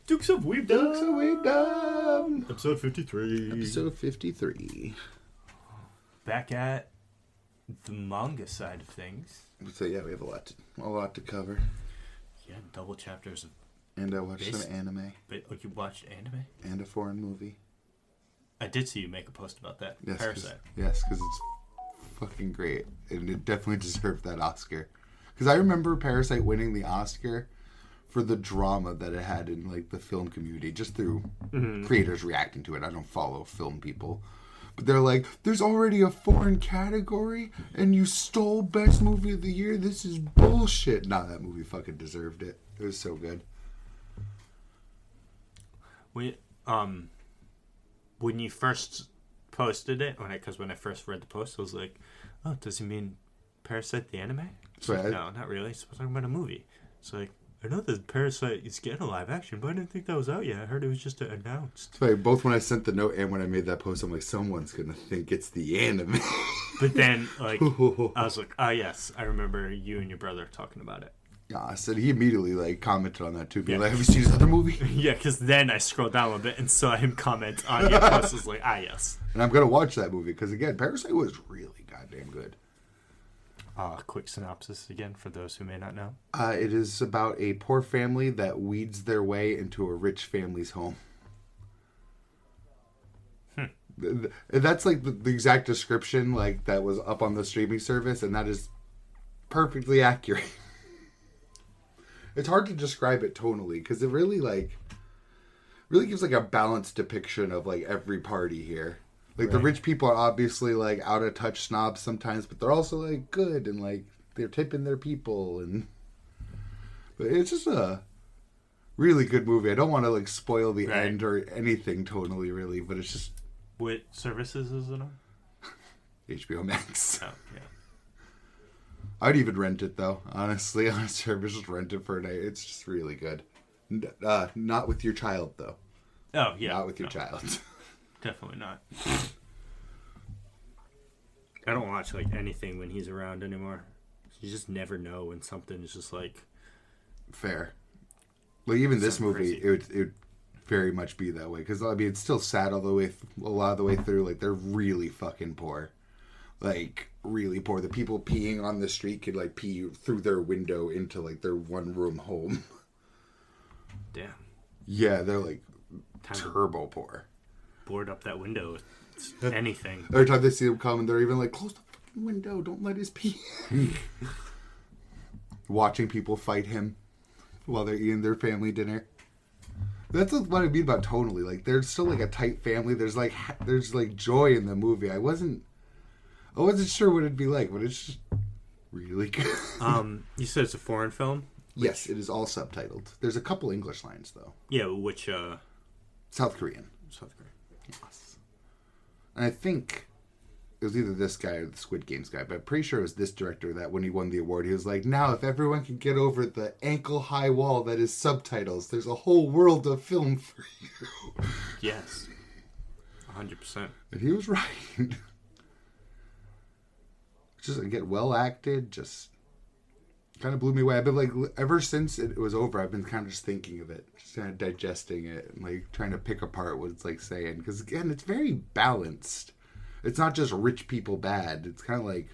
Dukes of Weebdom. Dukes of Weebdom. Episode 53. Episode 53. Back at the manga side of things. So yeah, we have a lot to cover. Yeah, double chapters of. And I watched some anime. But you watched anime? And a foreign movie. I did see you make a post about that. Yes, Parasite. Yes, because it's fucking great. And it definitely deserved that Oscar. Because I remember Parasite winning the Oscar for the drama that it had in like the film community, just through creators reacting to it. I don't follow film people. But they're like, there's already a foreign category, and you stole Best Movie of the Year? This is bullshit. Nah, that movie fucking deserved it. It was so good. When you first posted it, when I first read the post, I was like, oh, does he mean Parasite the anime? It's like, no, not really. It's talking about a movie. It's like, I know that Parasite is getting a live action, but I didn't think that was out yet. I heard it was just announced. It's funny, both when I sent the note and when I made that post, I'm like, someone's going to think it's the anime. But then, like, I was like, oh, yes, I remember you and your brother talking about it. Yeah, I said he immediately, like, commented on that, too. Be like, have you seen his other movie? Yeah, because then I scrolled down a bit and saw him comment on your post. I was like, yes. And I'm going to watch that movie, because, again, Parasite was really goddamn good. Quick synopsis again for those who may not know. It is about a poor family that weeds their way into a rich family's home. That's like the exact description like that was up on the streaming service, and that is perfectly accurate. It's hard to describe it tonally because it really gives like a balanced depiction of like every party here. Like, the rich people are obviously, like, out-of-touch snobs sometimes, but they're also, like, good, and, like, they're tipping their people, and... But it's just a really good movie. I don't want to, like, spoil the end or anything totally, really, but it's just... What services is it on? HBO Max. Oh, yeah. I'd even rent it, though, honestly, on a service, just rent it for a night. It's just really good. Not with your child, though. Oh, yeah. Not with your child. Definitely not. I don't watch like anything when he's around anymore. You just never know when something is just like fair. Like even this movie, it would very much be that way because I mean it's still sad all the way, a lot of the way through. Like they're really fucking poor, like really poor. The people peeing on the street could like pee through their window into like their one room home. Damn. Yeah, they're like turbo poor. Board up that window with anything. Every time they see him coming, they're even like, close the fucking window, don't let his pee. Watching people fight him while they're eating their family dinner. That's what I mean about tonally. Like, there's still like a tight family. There's like joy in the movie. I wasn't sure what it'd be like, but it's just really good. You said it's a foreign film? Yes, it is all subtitled. There's a couple English lines though. Yeah, which South Korean. South Korean. Yes. And I think it was either this guy or the Squid Games guy, but I'm pretty sure it was this director that when he won the award, he was like, now if everyone can get over the ankle-high wall that is subtitles, there's a whole world of film for you. Yes. 100%. And he was right. Just, again, well acted, just kind of blew me away. I've been like, ever since it was over, I've been kind of just thinking of it, just kind of digesting it, and like trying to pick apart what it's like saying. Because again, it's very balanced. It's not just rich people bad. It's kind of like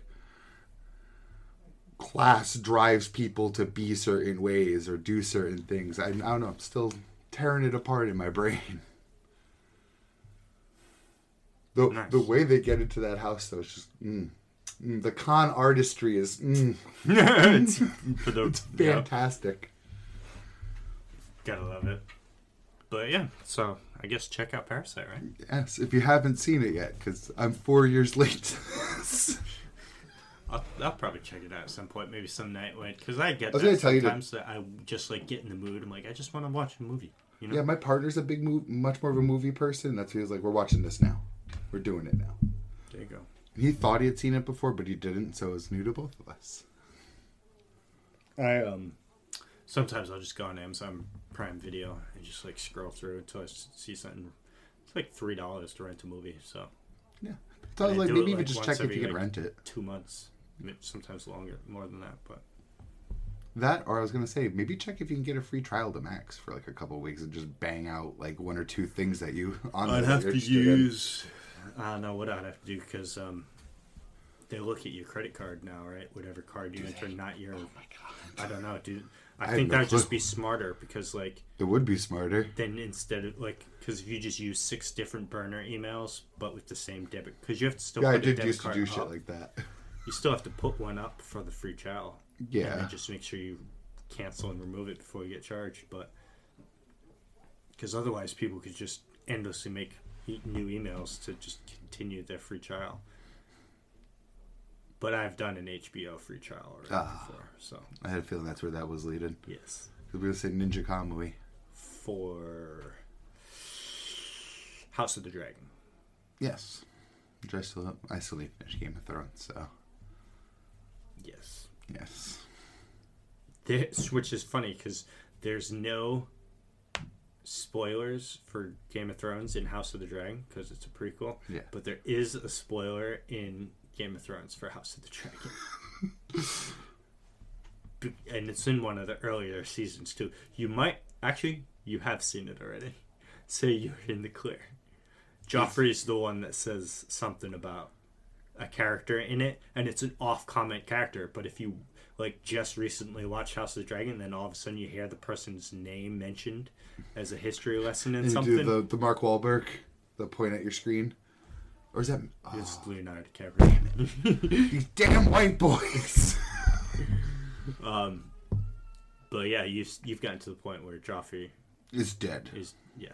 class drives people to be certain ways or do certain things. I don't know. I'm still tearing it apart in my brain. The way they get into that house, though, is just... the con artistry is it's fantastic. Yep. Gotta love it. But yeah, so I guess check out Parasite, right? Yes, if you haven't seen it yet, because I'm 4 years late. I'll probably check it out at some point, maybe some night, because I get that sometimes that I just like get in the mood. I'm like, I just want to watch a movie. You know? Yeah, my partner's a much more of a movie person. That's why he was like, we're watching this now. We're doing it now. There you go. He thought he had seen it before, but he didn't, so it was new to both of us. Sometimes I'll just go on Amazon Prime Video and just like scroll through until I see something. It's like $3 to rent a movie, so yeah. So I was like, maybe even just check if you can rent it. 2 months, sometimes longer, more than that, but That, or I was going to say, maybe check if you can get a free trial to Max for like a couple of weeks and just bang out like one or two things that you on. I'd have to use. I don't know what I'd have to do because they look at your credit card now, right? Whatever card you enter, not your. Oh my god! I don't know, dude. I think that would just be smarter because like it would be smarter. Then instead of like because if you just use 6 different burner emails but with the same debit because you have to still. Yeah, put I did a debit used to card do up. shit like that. You still have to put one up for the free trial. Yeah. And then just make sure you cancel and remove it before you get charged. But because otherwise people could just endlessly make new emails to just continue their free trial. But I've done an HBO free trial already before. So I had a feeling that's where that was leading. Yes. Because we were going to say Ninja Kamui. For House of the Dragon. Yes. Which I still need to finish Game of Thrones, so... Yes. Yes. Which is funny because there's no spoilers for Game of Thrones in House of the Dragon because it's a prequel. Yeah. But there is a spoiler in Game of Thrones for House of the Dragon. And it's in one of the earlier seasons too. You have seen it already. So you're in the clear. Joffrey's the one that says something about a character in it, and it's an off-comment character. But if you like just recently watched House of the Dragon, then all of a sudden you hear the person's name mentioned as a history lesson in something. You do the Mark Wahlberg, the point at your screen, or is that? It's Leonardo DiCaprio. These damn white boys. But yeah, you've gotten to the point where Joffrey is dead. Yeah.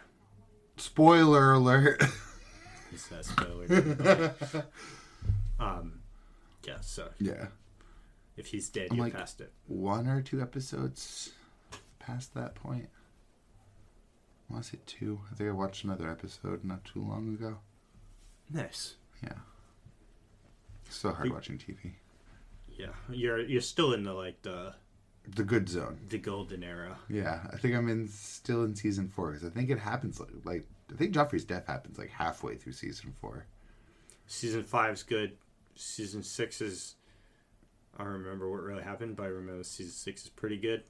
Spoiler alert. It's that spoiler. Yeah, so. Yeah. If he's dead, you're past it. 1 or 2 episodes past that point. I want to say 2. I think I watched another episode not too long ago. Nice. Yeah. It's so hard watching TV. Yeah, you're still in the good zone, the golden era. Yeah, I think I'm still in season 4 because I think it happens like I think Joffrey's death happens like halfway through season 4. Season 5's good. Season 6 is. I don't remember what really happened, but I remember season 6 is pretty good.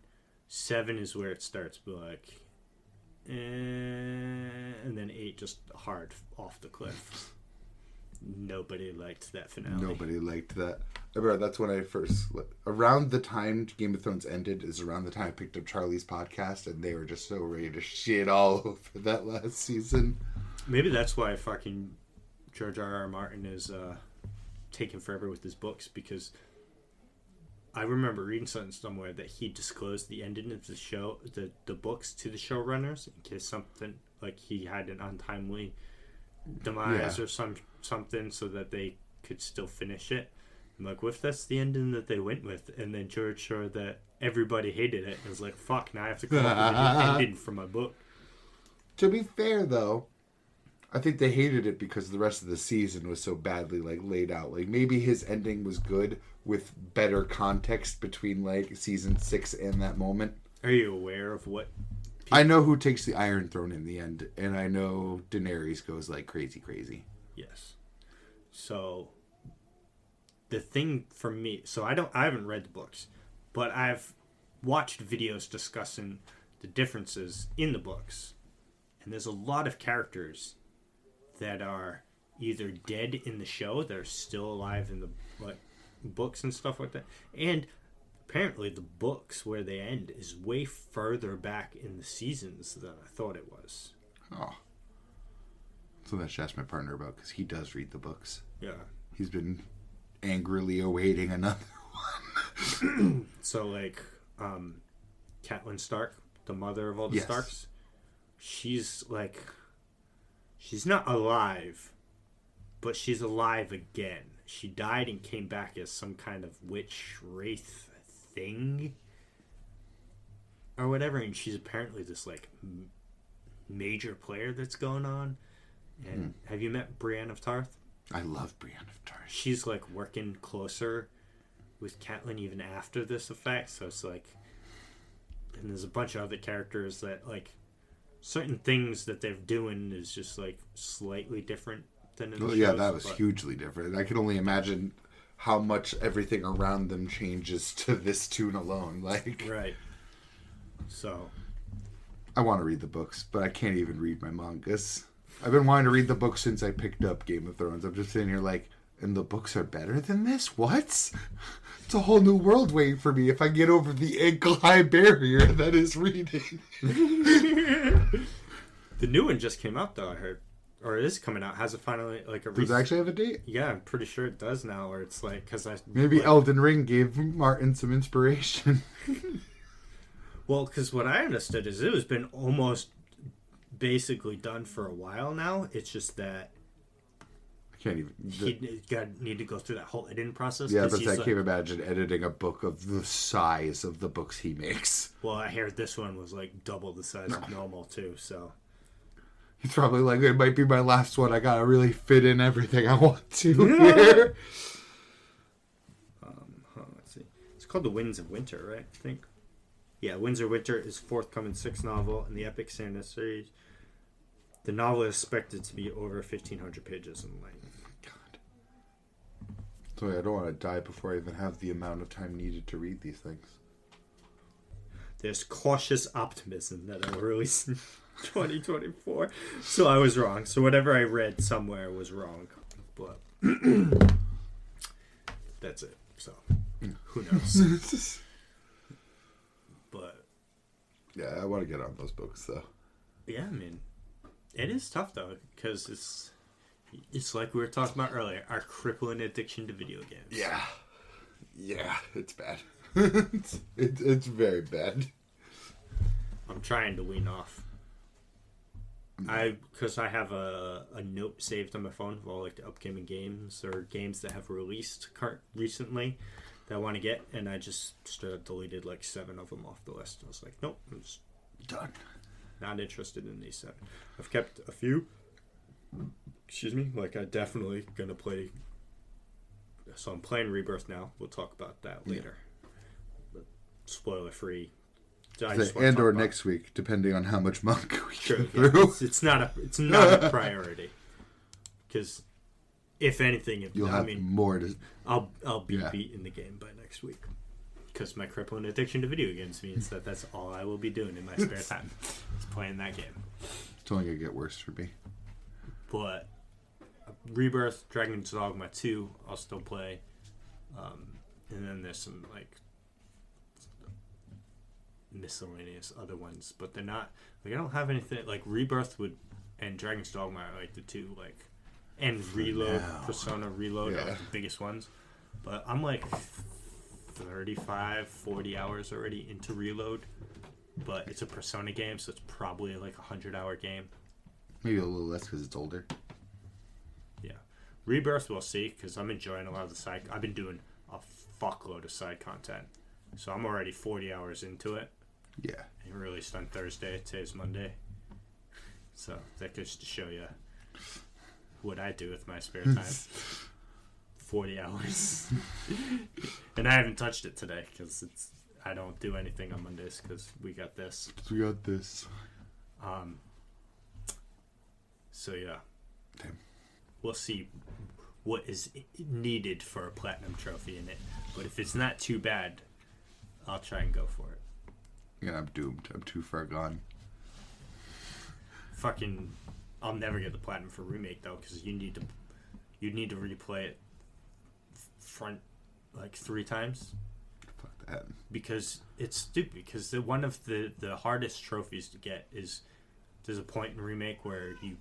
7 is where it starts, but like, and then 8 just hard off the cliff. Nobody liked that finale. Nobody liked that. I remember that's when I first... Around the time Game of Thrones ended is around the time I picked up Charlie's podcast, and they were just so ready to shit all over that last season. Maybe that's why fucking George R.R. Martin is taking forever with his books, because I remember reading something somewhere that he disclosed the ending of the show, the books to the showrunners in case something, like he had an untimely demise or something so that they could still finish it. I'm like, what if that's the ending that they went with? And then George showed that everybody hated it. And was like, fuck, now I have to come up with a new ending for my book. To be fair, though, I think they hated it because the rest of the season was so badly laid out. Like, maybe his ending was good with better context between season 6 and that moment. Are you aware of what? I know who takes the Iron Throne in the end, and I know Daenerys goes crazy. Yes. So the thing for me, I haven't read the books, but I've watched videos discussing the differences in the books, and there's a lot of characters that are either dead in the show, that are still alive in the books and stuff like that, and apparently the books where they end is way further back in the seasons than I thought it was. Oh. So that I should ask my partner about, because he does read the books. Yeah. He's been angrily awaiting another one. So, Catelyn Stark, the mother of all the Starks, she's not alive, but she's alive again. She died and came back as some kind of witch wraith thing or whatever, and she's apparently this major player that's going on. And have you met Brienne of Tarth? I love Brienne of Tarth. She's working closer with Catelyn even after this effect, so it's and there's a bunch of other characters that certain things that they're doing is just slightly different than in the shows, yeah, that was hugely different. I can only imagine how much everything around them changes to this tune alone. Like, right. So, I want to read the books, but I can't even read my mangas. I've been wanting to read the books since I picked up Game of Thrones. I'm just sitting here like, and the books are better than this? What? It's a whole new world waiting for me if I get over the ankle-high barrier that is reading. The new one just came out, though, I heard. Or it is coming out. Has it finally, like, a Does it actually have a date? Yeah, I'm pretty sure it does now, or it's like, because I... Maybe like, Elden Ring gave Martin some inspiration. Well, because what I understood is it has been almost basically done for a while now. It's just that I can't even... he need to go through that whole editing process. Yeah, but I can't imagine editing a book of the size of the books he makes. Well, I heard this one was like double the size of normal, too, so... He's probably like, it might be my last one. I gotta really fit in everything I want to here. Let's see. It's called The Winds of Winter, right? I think. Yeah, Winds of Winter is forthcoming 6th novel in the Epic Saga series. The novel is expected to be over 1,500 pages in length. God. So I don't want to die before I even have the amount of time needed to read these things. There's cautious optimism that I will release in 2024. So I was wrong. So whatever I read somewhere was wrong. But that's it. So who knows? But yeah, I want to get on those books though. Yeah, I mean, it is tough though because it's like we were talking about earlier, our crippling addiction to video games. Yeah, it's bad. it's very bad. I'm trying to wean off. Because I have a note saved on my phone of all like the upcoming games or games that have released recently that I want to get, and I just deleted like 7 of them off the list. I was like, nope, I'm just done. Not interested in these 7. I've kept a few. Excuse me. Like I definitely gonna play. So I'm playing Rebirth now. We'll talk about that later. But spoiler free. And or next week, depending on how much manga we get through. Yeah, it's not a priority. Because if anything, you'll have more to. I'll be beating the game by next week. Because my crippling addiction to video games means that's all I will be doing in my spare time. Is playing that game. It's only gonna get worse for me. But Rebirth, Dragon's Dogma 2, I'll still play. And then there's some like miscellaneous other ones, but they're not like I don't have anything like Rebirth and Dragon's Dogma are like the two like and Reload, Persona Reload are like the biggest ones. But I'm like 35-40 hours already into Reload, but it's a Persona game, so it's probably like a 100-hour game. Maybe a little less because it's older. Yeah, Rebirth we'll see because I'm enjoying a lot of the side. I've been doing a fuckload of side content, so I'm already 40 hours into it. Yeah. It released on Thursday. Today's Monday. So that goes to show you what I do with my spare time. 40 hours. And I haven't touched it today because I don't do anything on Mondays because we got this. So yeah. Damn. We'll see what is needed for a platinum trophy in it. But if it's not too bad, I'll try and go for it. Yeah, I'm doomed. I'm too far gone. Fucking, I'll never get the platinum for remake though, because you need to replay it front like 3 times. Fuck that. Because it's stupid. Because one of the hardest trophies to get is there's a point in remake where you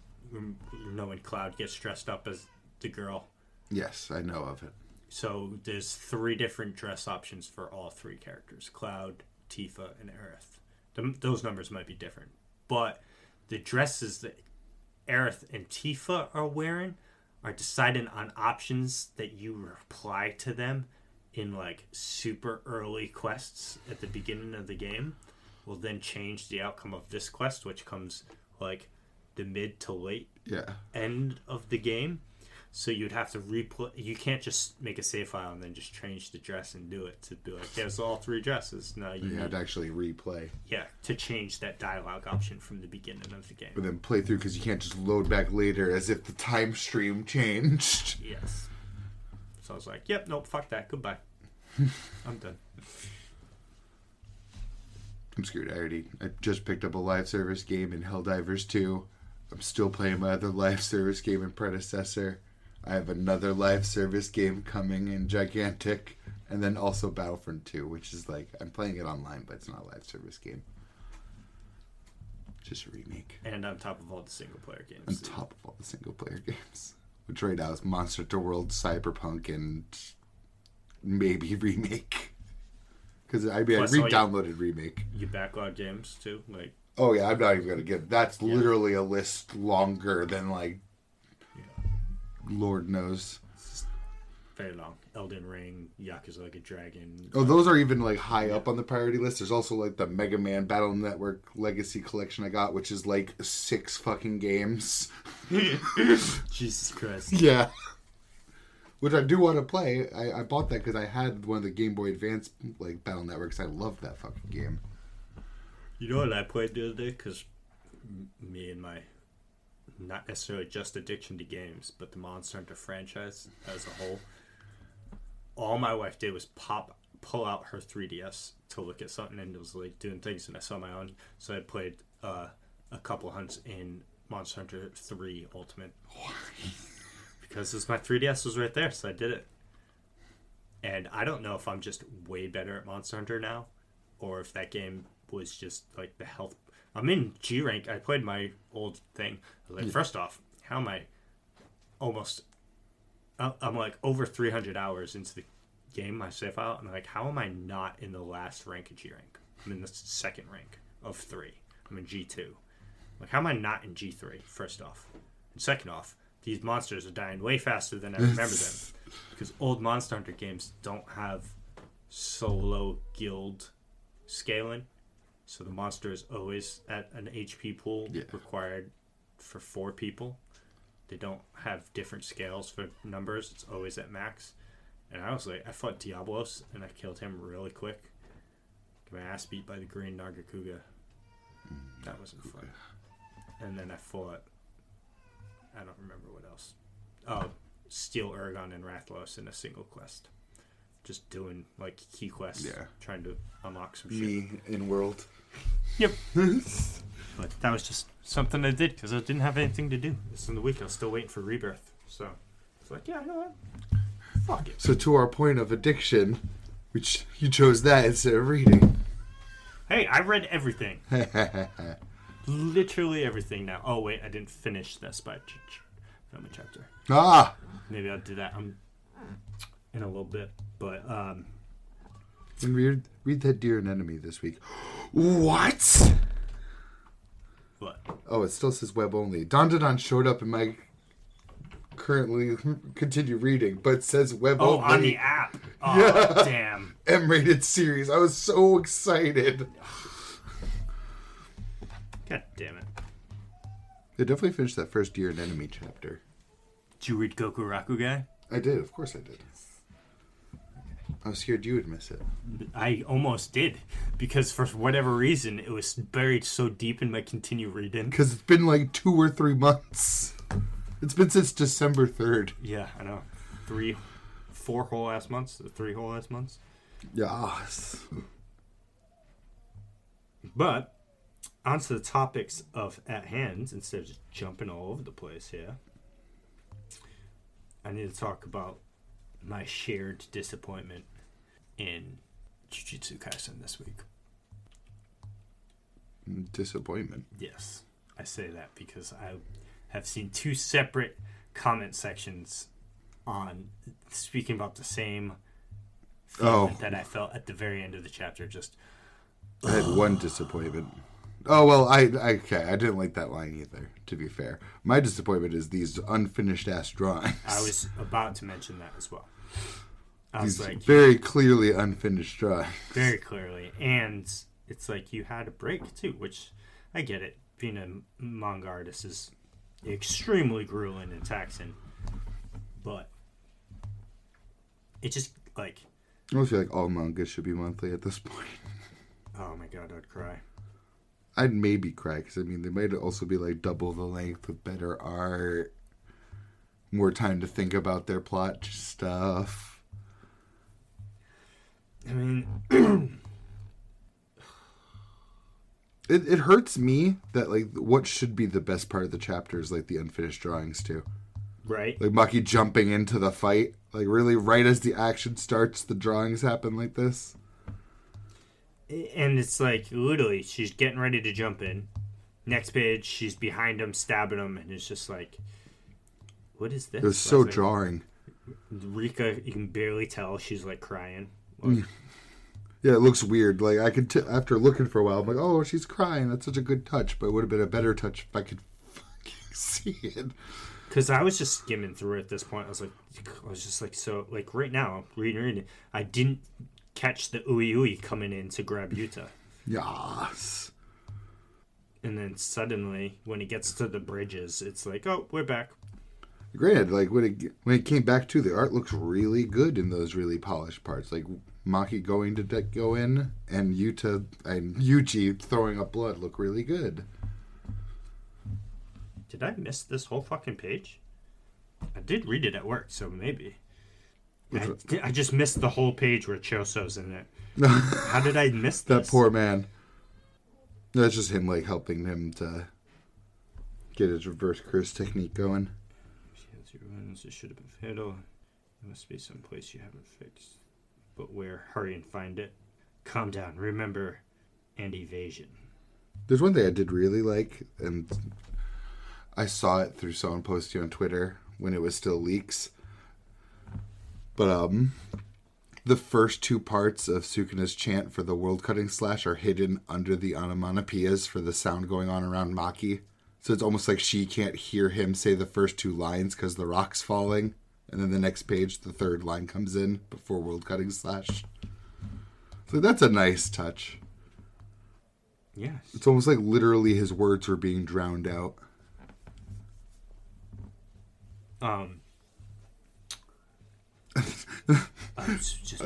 know when Cloud gets dressed up as the girl. Yes, I know of it. So there's 3 different dress options for all 3 characters: Cloud, Tifa, and Aerith. Those numbers might be different, but the dresses that Aerith and Tifa are wearing are decided on options that you apply to them in like super early quests at the beginning of the game. Will then change the outcome of this quest, which comes like the mid to late end of the game. So you'd have to replay. You can't just make a save file and then just change the dress and do it to be like, there's all 3 dresses. No, you have to actually replay. Yeah, to change that dialogue option from the beginning of the game. But then play through because you can't just load back later as if the time stream changed. Yes. So I was like, yep, nope, fuck that. Goodbye. I'm done. I'm screwed. I just picked up a live service game in Helldivers 2. I'm still playing my other live service game in Predecessor. I have another live service game coming in Gigantic. And then also Battlefront 2, which is like, I'm playing it online, but it's not a live service game. Just a remake. And on top of all the single player games. On top of all the single player games. Which right now is Monster Hunter World, Cyberpunk, and maybe Remake. Because I re-downloaded Remake. You backlog games too? Like. Oh yeah, I'm not even going to get... That's literally a list longer than like... Yeah. Lord knows. Very long. Elden Ring, Yakuza Like a Dragon. Oh, those are even like high up on the priority list. There's also like the Mega Man Battle Network Legacy Collection I got, which is like 6 fucking games. Jesus Christ. Yeah. Which I do want to play. I bought that because I had one of the Game Boy Advance like Battle Networks. I loved that fucking game. You know what I played the other day? Because me and my, not necessarily just addiction to games, but the Monster Hunter franchise as a whole, all my wife did was pull out her 3DS to look at something, and it was like doing things, and I saw my own. So I played a couple hunts in Monster Hunter 3 Ultimate. Because my 3DS was right there, so I did it. And I don't know if I'm just way better at Monster Hunter now, or if that game was just like the health. I'm in G rank. I played my old thing. I was like, first off, how am I almost... I'm like over 300 hours into the game, my save file, and I'm like, how am I not in the last rank of G rank? I'm in the second rank of 3. I'm in G2. Like, how am I not in G3, first off? And second off, these monsters are dying way faster than I remember them. Because old Monster Hunter games don't have solo guild scaling. So the monster is always at an HP pool required for 4 people. They don't have different scales for numbers. It's always at max. And I fought Diablos, and I killed him really quick. Got my ass beat by the green Nargacuga. That wasn't fun. And then I fought... I don't remember what else. Oh, Steel Urgon and Rathlos in a single quest. Just doing, like, key quests. Yeah. Trying to unlock some shit. Me in world. Yep. But that was just something I did because I didn't have anything to do. This in the week. I was still waiting for Rebirth. So it's like, yeah, you know what? Fuck it. So to our point of addiction, which you chose that instead of reading. Hey, I read everything. Literally everything now. Oh, wait, I didn't finish that Spy Family chapter. Ah! Maybe I'll do that in a little bit. But, read that Dear and Enemy this week. What? What? Oh, it still says web only. Dandadan showed up in my currently continue reading, but it says web only. Oh, on the app. Oh, yeah. Damn. M-rated series. I was so excited. God damn it. They definitely finished that first Dear and Enemy chapter. Did you read Goku Rakugai? I did. Of course I did. I was scared you would miss it. I almost did. Because for whatever reason, it was buried so deep in my continue reading. Because it's been like 2 or 3 months. It's been since December 3rd. Yeah, I know. 4 whole ass months? 3 whole ass months? Yes. But, onto the topics at hand, instead of just jumping all over the place here. I need to talk about my shared disappointment in Jujutsu Kaisen this week. Disappointment? Yes. I say that because I have seen 2 separate comment sections on speaking about the same feeling that I felt at the very end of the chapter. Just I had one disappointment. Oh, well, I didn't like that line either, to be fair. My disappointment is these unfinished-ass drawings. I was about to mention that as well. These very clearly unfinished drawings. Very clearly. And it's like you had a break, too, which I get it. Being a manga artist is extremely grueling and taxing. But it just, like... I almost feel like all manga should be monthly at this point. Oh, my God, I'd cry. I'd maybe cry, because, I mean, they might also be, like, double the length with better art. more time to think about their plot stuff. I mean, it hurts me that like what should be the best part of the chapter is like the unfinished drawings too. Right. Like Maki jumping into the fight, like really right as the action starts, the drawings happen like this. And it's like literally she's getting ready to jump in. Next page, she's behind him, stabbing him, and it's just like, what is this? It was so jarring. Rika, you can barely tell she's like crying. Like, yeah, it looks weird. Like I could, after looking for a while, I'm like, oh, she's crying. That's such a good touch. But it would have been a better touch if I could fucking see it. Because I was just skimming through at this point. I was just like, so like right now, reading. I didn't catch the Ui coming in to grab Yuta. Yes. And then suddenly, when he gets to the bridges, it's like, oh, we're back. Granted, like when it came back to, the art looks really good in those really polished parts. Like Maki going to go in, and Yuta and Yuji throwing up blood look really good. Did I miss this whole fucking page? I did read it at work, so maybe. I just missed the whole page where Choso's in it. How did I miss this? That poor man. That's just him, like, helping him to get his reverse curse technique going. It should have been fatal. There must be some place you haven't fixed. But where? Hurry and find it. Calm down. Remember, and evasion. There's one thing I did really like, and I saw it through someone posting on Twitter when it was still leaks. But, the first two parts of Sukuna's chant for the world-cutting slash are hidden under the onomatopoeias for the sound going on around Maki. So it's almost like she can't hear him say the first two lines because the rock's falling. And then the next page, the third line comes in before world-cutting slash. So that's a nice touch. Yes. It's almost like literally his words were being drowned out. I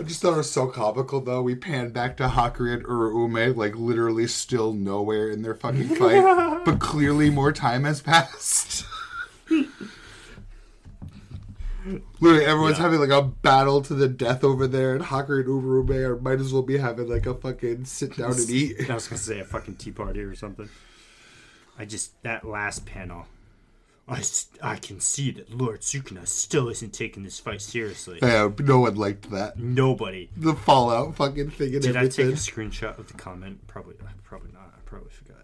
just thought it was so comical, though. We panned back to Hakuri and Uruume, like literally still nowhere in their fucking fight, but clearly more time has passed. Literally, everyone's having like a battle to the death over there, and Hakuri and Uruume might as well be having like a fucking sit down and eat. I was gonna say a fucking tea party or something. That last panel. I can see that Lord Sukuna still isn't taking this fight seriously. Yeah, no one liked that. Nobody. The Fallout fucking thing and Did everything. I take a screenshot of the comment? Probably not. I probably forgot.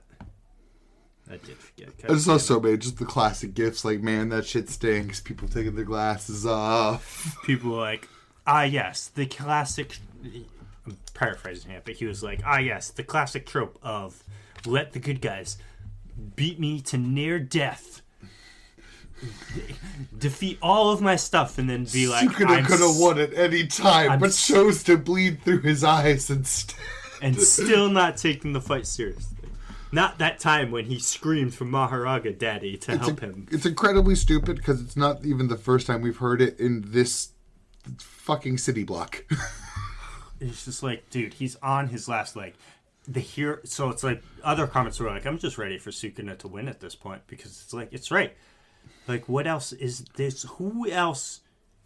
I did forget. I just saw so many, just the classic gifs, like, man, that shit stinks. People taking their glasses off. People were like, yes, the classic... I'm paraphrasing it, but he was like, yes, the classic trope of let the good guys beat me to near death, defeat all of my stuff, and then be like, Sukuna could have won at any time, but chose to bleed through his eyes instead. And still not taking the fight seriously. Not that time when he screamed for Maharaga Daddy to help him. It's incredibly stupid because it's not even the first time we've heard it in this fucking city block. It's just like, dude, he's on his last leg. So it's like, other comments were like, I'm just ready for Sukuna to win at this point because it's like, it's right. Like, what else is this? Who else?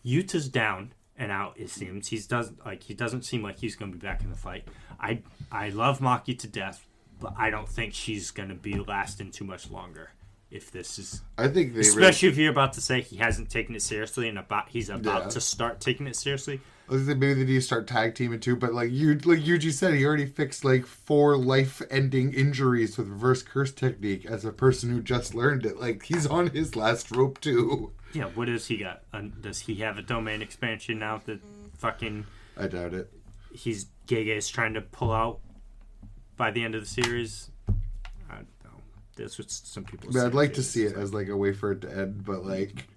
Yuta's down and out, it seems. He doesn't seem like he's going to be back in the fight. I love Maki to death, but I don't think she's going to be lasting too much longer. If this is, I think especially if you're about to say he hasn't taken it seriously and he's about to start taking it seriously. I think maybe they need to start tag teaming too, but like Yuji said, he already fixed like 4 life-ending injuries with reverse curse technique as a person who just learned it. Like, he's on his last rope too. Yeah, what does he got? Does he have a domain expansion now that fucking... I doubt it. Gege is trying to pull out by the end of the series? I don't know. That's what some people say. I'd like to see it as like a way for it to end, but like,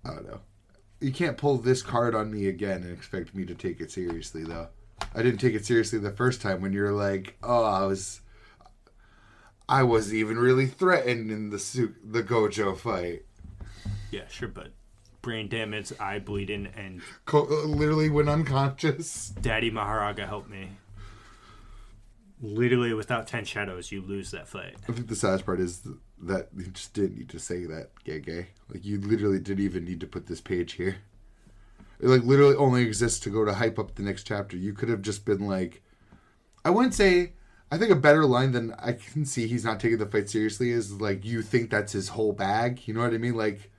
I don't know. You can't pull this card on me again and expect me to take it seriously, though. I didn't take it seriously the first time when you're like, oh, I wasn't even really threatened in the Gojo fight. Yeah, sure, but brain damage, eye bleeding, and literally went unconscious. Daddy Maharaga helped me. literally without 10 shadows, you lose that fight. I think the saddest part is that you just didn't need to say that, gay. Like, you literally didn't even need to put this page here. It, like, literally only exists to go to hype up the next chapter. You could have just been like... I wouldn't say... I think a better line than I can see he's not taking the fight seriously is, like, you think that's his whole bag. You know what I mean? Like,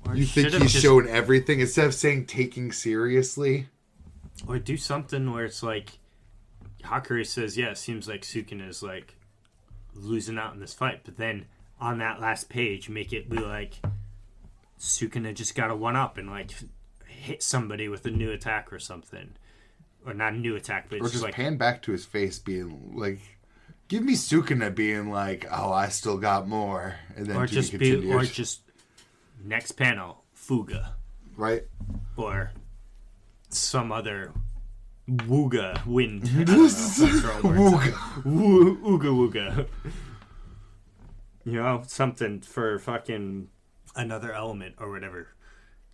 or you think he's shown everything instead of saying taking seriously. Or do something where it's like... Hakuri says, yeah, it seems like Sukuna is, like, losing out in this fight. But then, on that last page, make it be like, Sukuna just got a one-up and, like, hit somebody with a new attack or something. Or not a new attack, but or just like... pan back to his face being, like... Give me Sukuna being like, oh, I still got more. And then or just next panel, Fuga. Right. Or some other... Wooga wind. Wooga. Wooga. You know, something for fucking another element or whatever.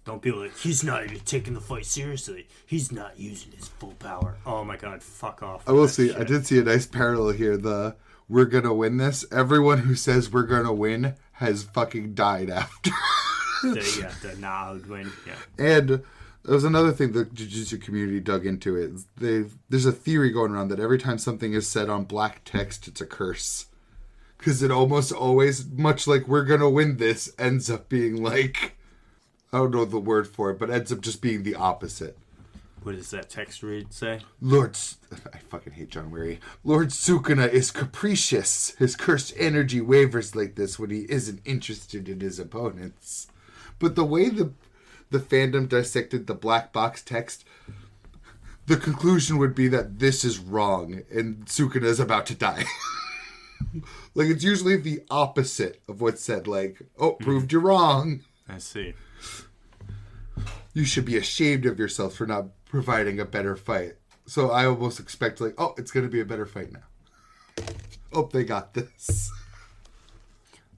Don't be like, he's not even taking the fight seriously. He's not using his full power. Oh my god, fuck off. I will see, shit. I did see a nice parallel here. The we're gonna win this. Everyone who says we're gonna win has fucking died after. the nah, I would win. Yeah. And there's another thing the Jujutsu community dug into it. There's a theory going around that every time something is said on black text, it's a curse. Because it almost always, much like we're going to win this, ends up being like, I don't know the word for it, but ends up just being the opposite. What does that text read say? I fucking hate John Weary. Lord Sukuna is capricious. His cursed energy wavers like this when he isn't interested in his opponents. But the way the fandom dissected the black box text, the conclusion would be that this is wrong and Sukuna is about to die. Like, it's usually the opposite of what's said. Like, oh, proved you wrong. I see. You should be ashamed of yourself for not providing a better fight. So I almost expect, like, oh, it's going to be a better fight now. Oh, they got this.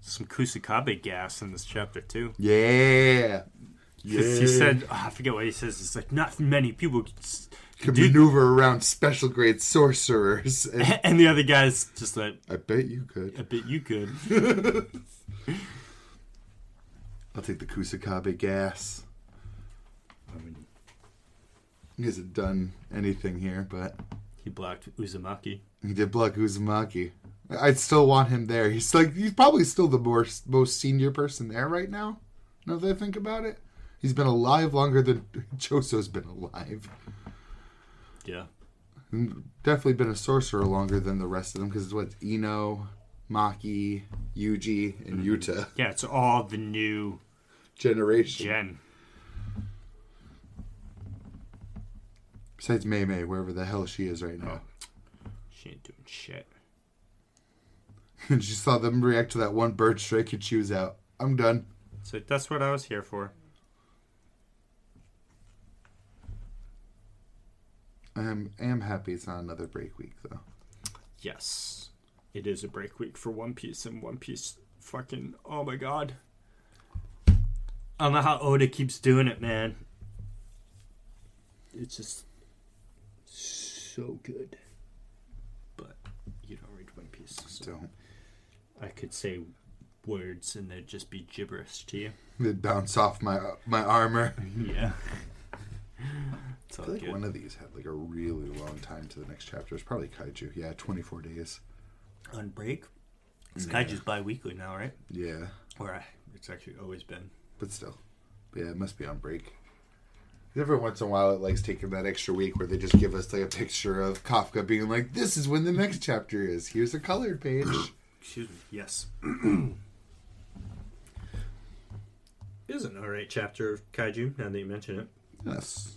Some Kusakabe gas in this chapter, too. Yeah. Because he said, I forget what he says. It's like, not many people can maneuver around special grade sorcerers. And the other guy's just like, I bet you could. I bet you could. I'll take the Kusakabe gas. I mean, he hasn't done anything here, but... He blocked Uzumaki. He did block Uzumaki. I'd still want him there. He's probably still the most senior person there right now. Now that I think about it. He's been alive longer than Choso's been alive. Yeah. And definitely been a sorcerer longer than the rest of them, because it's what, Ino, Maki, Yuji, and Yuta. Yeah, it's all the new generation. Besides Mei Mei, wherever the hell she is right now. She ain't doing shit. And she saw them react to that one bird strike and she was out. I'm done. So that's what I was here for. I am happy it's not another break week, though. Yes. It is a break week for One Piece, and One Piece fucking... Oh, my God. I don't know how Oda keeps doing it, man. It's just so good. But you don't read One Piece, so don't. I could say words and they'd just be gibberish to you. They'd bounce off my armor. Yeah. I feel like one of these had like a really long time to the next chapter. It's probably Kaiju. Yeah, 24 days. On break? It's Kaiju's bi-weekly now, right? Yeah. Or it's actually always been. But still. Yeah, it must be on break. Every once in a while it likes taking that extra week where they just give us like a picture of Kafka being like, this is when the next chapter is. Here's a colored page. Excuse me. Yes. It is an alright chapter of Kaiju, now that you mention it. Yes.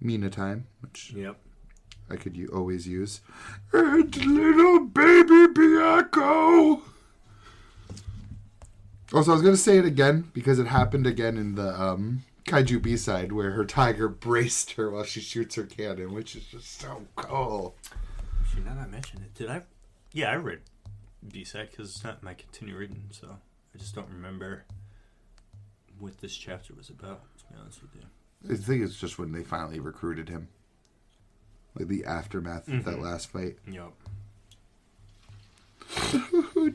Mina time, which I could always use. And little baby Byakuya. Also, I was going to say it again because it happened again in the Kaiju B-side where her tiger braced her while she shoots her cannon, which is just so cool. Actually, now that I mention it, I read B-side because it's not my continue reading, so I just don't remember what this chapter was about, to be honest with you. I think it's just when they finally recruited him. Like the aftermath of that last fight. Yep.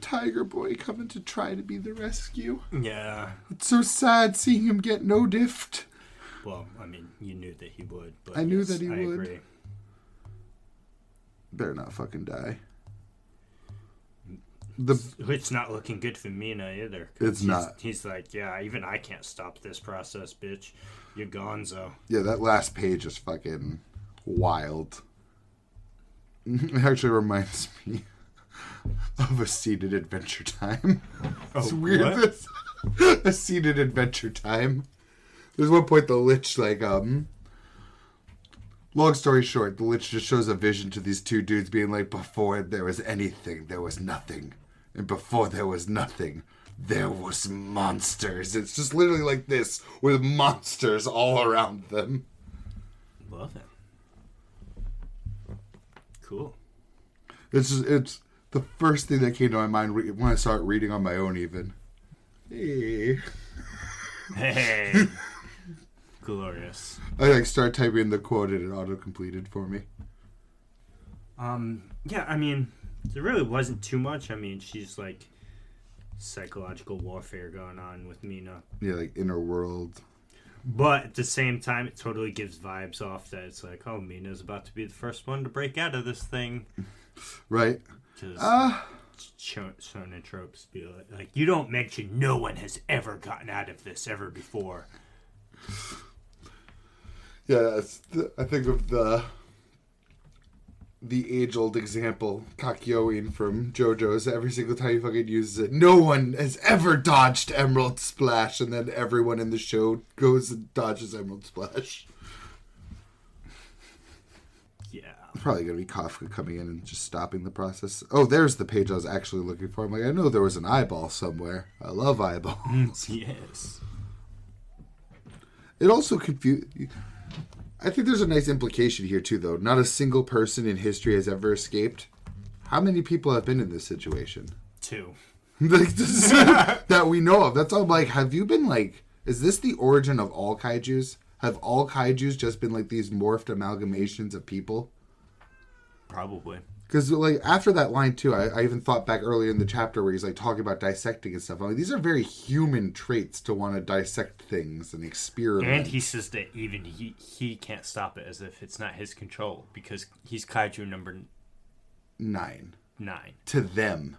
Tiger Boy coming to try to be the rescue. Yeah. It's so sad seeing him get no diffed. Well, I mean, you knew that he would. But I knew that he would. Agree. Better not fucking die. It's not looking good for Mina either. It's not. He's like, yeah, even I can't stop this process, bitch. You're gonzo. Yeah, that last page is fucking wild. It actually reminds me of A Seated Adventure Time. It's weird. This A Seated Adventure Time. There's one point the Lich, like, long story short, the Lich just shows a vision to these two dudes being like, before there was anything, there was nothing. And before there was nothing, there was monsters. It's just literally like this, with monsters all around them. Love it. Cool. It's the first thing that came to my mind when I started reading on my own even. Hey. Hey. Glorious. I like start typing in the quote and it auto-completed for me. Yeah, I mean, there really wasn't too much. I mean, she's like psychological warfare going on with Mina. Yeah, like inner world. But at the same time, it totally gives vibes off that it's like, oh, Mina's about to be the first one to break out of this thing. Right. Shonen tropes be like, you don't mention no one has ever gotten out of this ever before. Yeah, I think of the age-old example, Kakyoin from JoJo's. Every single time he fucking uses it, no one has ever dodged Emerald Splash, and then everyone in the show goes and dodges Emerald Splash. Yeah. It's probably going to be Kafka coming in and just stopping the process. Oh, there's the page I was actually looking for. I'm like, I know there was an eyeball somewhere. I love eyeballs. Yes. It also confused... I think there's a nice implication here, too, though. Not a single person in history has ever escaped. How many people have been in this situation? 2. That we know of. That's all. Like, have you been, like... Is this the origin of all kaijus? Have all kaijus just been, like, these morphed amalgamations of people? Probably. Because, like, after that line, too, I even thought back earlier in the chapter where he's, like, talking about dissecting and stuff. I'm like, these are very human traits to want to dissect things and experiment. And he says that even he can't stop it as if it's not his control because he's kaiju number 9. 9. To them.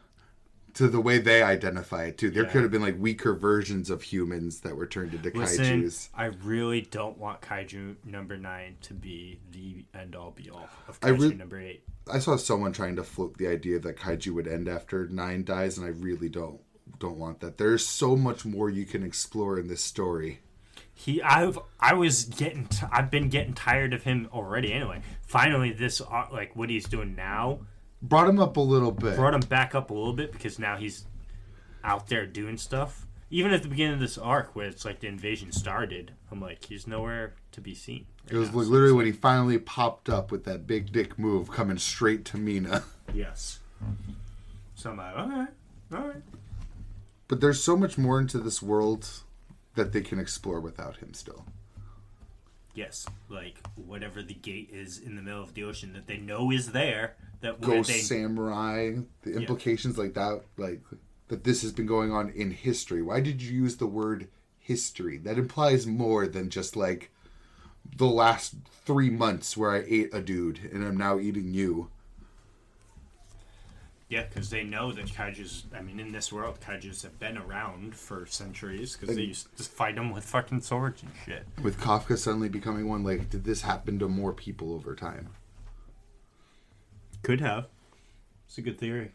To the way they identify it, too. There could have been, like, weaker versions of humans that were turned into kaijus. I really don't want kaiju number 9 to be the end-all, be-all of kaiju number 8. I saw someone trying to float the idea that kaiju would end after 9 dies, and I really don't want that. There's so much more you can explore in this story. I've been getting tired of him already. Anyway, finally, this like what he's doing now brought him up a little bit. Brought him back up a little bit because now he's out there doing stuff. Even at the beginning of this arc, where it's like the invasion started, I'm like, he's nowhere to be seen. It was literally when he finally popped up with that big dick move coming straight to Mina. Yes. So I'm like, all right. But there's so much more into this world that they can explore without him still. Yes, like whatever the gate is in the middle of the ocean that they know is there. That Ghost Samurai, the implications like that, like that this has been going on in history. Why did you use the word history? That implies more than just like the last 3 months where I ate a dude and I'm now eating you. Yeah, because they know that kaijus, I mean, in this world, kaijus have been around for centuries because they used to fight them with fucking swords and shit. With Kafka suddenly becoming one, like, did this happen to more people over time? Could have. It's a good theory.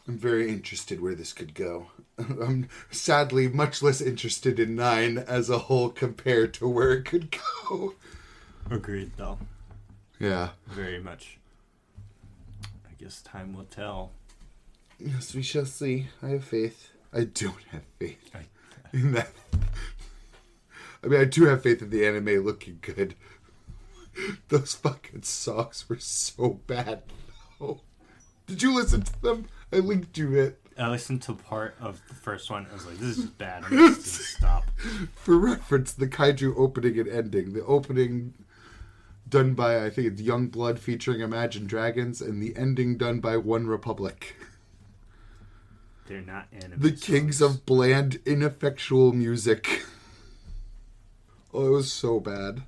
I'm very interested where this could go. I'm sadly much less interested in 9 as a whole compared to where it could go. Agreed, though. Yeah. Very much. I guess time will tell. Yes, we shall see. I have faith. I don't have faith in that. I mean, I do have faith in the anime looking good. Those fucking songs were so bad, though. Did you listen to them? I linked you it. I listened to part of the first one. I was like, this is bad. I'm going to stop. For reference, the kaiju opening and ending. The opening done by, I think it's Youngblood featuring Imagine Dragons, and the ending done by One Republic. They're not anime The kings of bland, ineffectual music. Oh, it was so bad.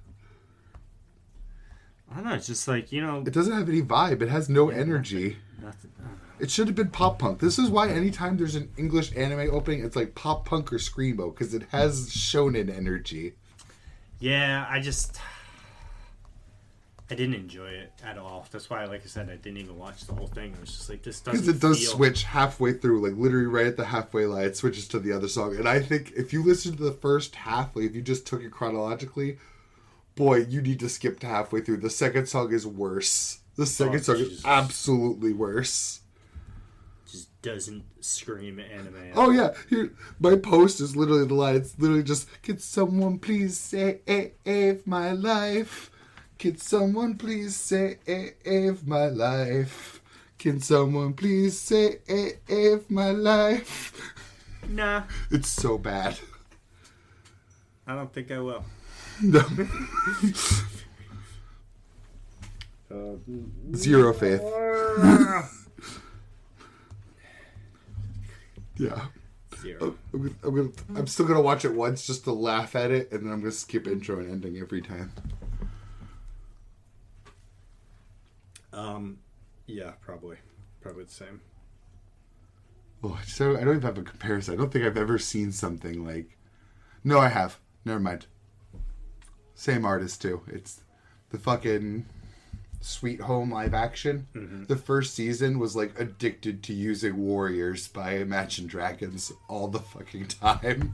I don't know, it's just like, you know... It doesn't have any vibe. It has no energy. Nothing. It should have been pop punk. This is why anytime there's an English anime opening, it's like pop punk or screamo, because it has shonen energy. Yeah, I didn't enjoy it at all. That's why, like I said, I didn't even watch the whole thing. It was just like, this doesn't Because it does switch halfway through, like literally right at the halfway line, it switches to the other song. And I think if you listen to the first half, like if you just took it chronologically, boy, you need to skip to halfway through. The second song is worse. The second song is absolutely worse. Just doesn't scream anime. Oh yeah, here my post is literally the line. It's literally just, "Can someone please save my life? Can someone please save my life? Can someone please save my life?" Nah. It's so bad. I don't think I will. No. Zero faith. Yeah. Zero. I'm still gonna watch it once just to laugh at it, and then I'm gonna skip intro and ending every time. Yeah, probably the same. Oh, so I don't even have a comparison. I don't think I've ever seen something like. No, I have. Never mind. Same artist too. It's the fucking Sweet Home live action. Mm-hmm. The first season was like Addicted to Using Warriors by Imagine Dragons all the fucking time.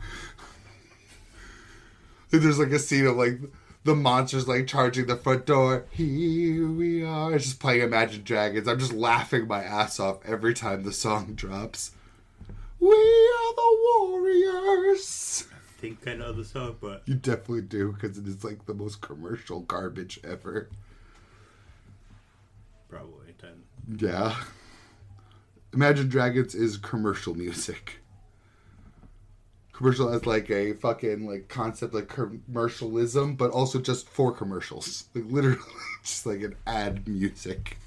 There's like a scene of like the monsters like charging the front door. Here we are. It's just playing Imagine Dragons. I'm just laughing my ass off every time the song drops. We are the warriors. I think I know the song, but... You definitely do, because it is like the most commercial garbage ever. Probably 10. Yeah. Imagine Dragons is commercial music. Commercial as like a fucking like concept like commercialism, but also just for commercials. Like literally just like an ad music.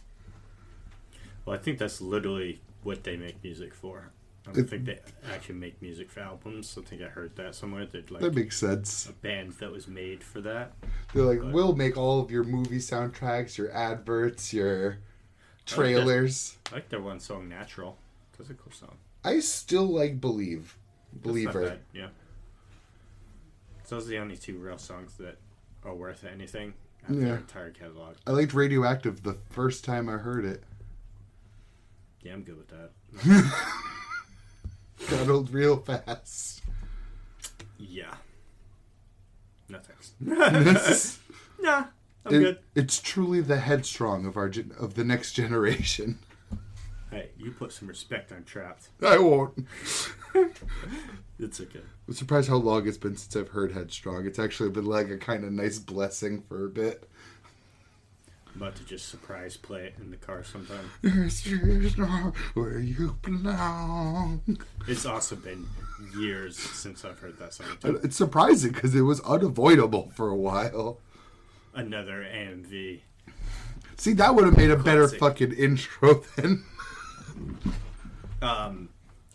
Well, I think that's literally what they make music for. I don't think they actually make music for albums. I think I heard that somewhere. That makes sense. A band that was made for that. They're like, we'll make all of your movie soundtracks, your adverts, your trailers. I like their one song, Natural. That's a cool song. I still like Believer. Yeah. Those are the only two real songs that are worth anything out their entire catalog. I liked Radioactive the first time I heard it. Yeah, I'm good with that. Got old real fast. Yeah. No thanks. Nah, I'm good. It's truly the headstrong of of the next generation. Hey, you put some respect on Trapped. I won't. It's okay. I'm surprised how long it's been since I've heard Headstrong. It's actually been like a kind of nice blessing for a bit. I'm about to just surprise play it in the car sometime. Where you belong. It's also been years since I've heard that song. It's surprising because it was unavoidable for a while. Another AMV. See, that would have made a better fucking intro then.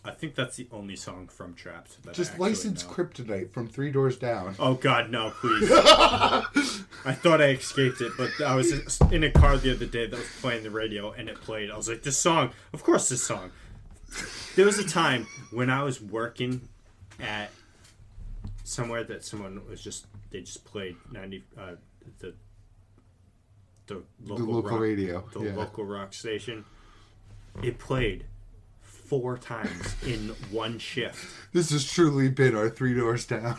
I think that's the only song from Trapped that just license Kryptonite from 3 Doors Down. Oh God, no, please. I thought I escaped it, but I was in a car the other day that was playing the radio and it played. I was like, this song, of course this song. There was a time when I was working at somewhere that someone was they just played the local rock, radio. The local rock station. It played 4 times in one shift. This has truly been our 3 Doors Down.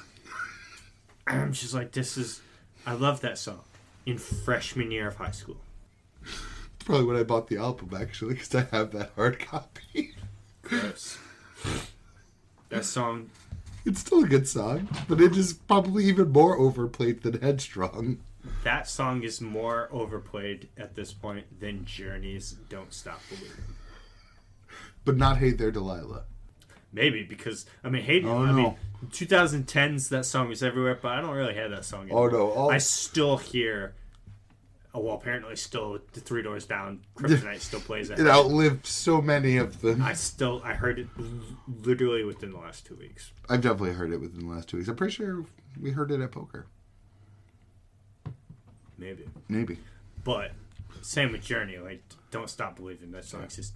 I'm just like, I love that song in freshman year of high school. It's probably when I bought the album, actually, because I have that hard copy. Gross. That song... It's still a good song, but it is probably even more overplayed than Headstrong. That song is more overplayed at this point than Journey's Don't Stop Believing. But not Hey There, Delilah. Maybe, because, I mean, 2010s, that song was everywhere, but I don't really have that song anymore. Oh, no. I still hear Oh, well, apparently still the 3 Doors Down, Kryptonite still plays it. It outlived so many of them. I heard it literally within the last 2 weeks. I've definitely heard it within the last 2 weeks. I'm pretty sure we heard it at poker. Maybe. But same with Journey. Like, Don't Stop Believing. That song's just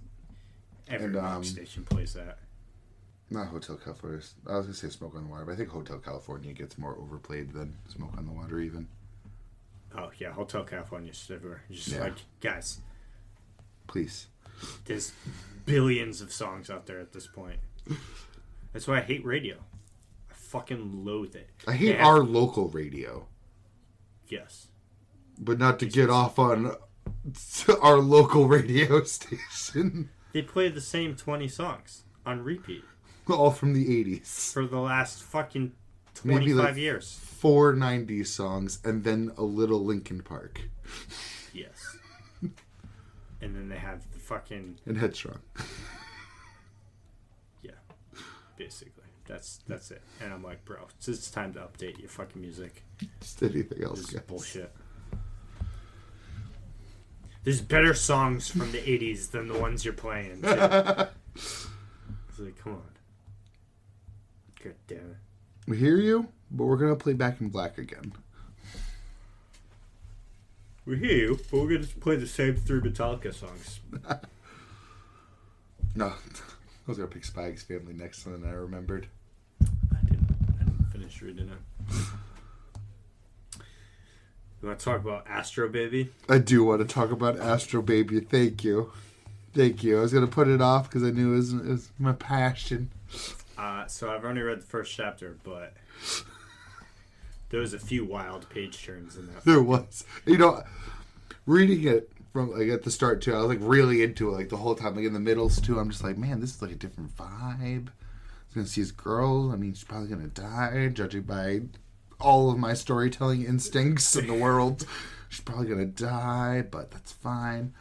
every rock station plays that. Not Hotel California. I was gonna say Smoke on the Water, but I think Hotel California gets more overplayed than Smoke on the Water even. Oh yeah, Hotel California's everywhere. Just like, guys, please. There's billions of songs out there at this point. That's why I hate radio. I fucking loathe it. I hate our local radio. Yes. But not to get off on our local radio station. They play the same 20 songs on repeat. All from the 80s. For the last fucking 25 years. 4 90s songs and then a little Linkin Park. Yes. And then they have the fucking... And Headstrong. Yeah. Basically. That's it. And I'm like, bro, it's time to update your fucking music. Just anything else, This is guys. bullshit. There's better songs from the 80s than the ones you're playing. It's like, come on. God damn it. We hear you, but we're going to play Back in Black again. We hear you, but we're going to play the same 3 Metallica songs. No. I was going to pick Spy X Family next, and then I remembered. I didn't finish reading it. You want to talk about Astro Baby? I do want to talk about Astro Baby. Thank you. I was going to put it off because I knew it was my passion. So I've only read the first chapter, but there was a few wild page turns in that. There was. Reading it from like at the start too, I was like really into it like the whole time. Like in the middles too, I'm just like, man, this is like a different vibe. He's going to see his girl. I mean, she's probably going to die, judging by all of my storytelling instincts in the world. She's probably going to die, but that's fine.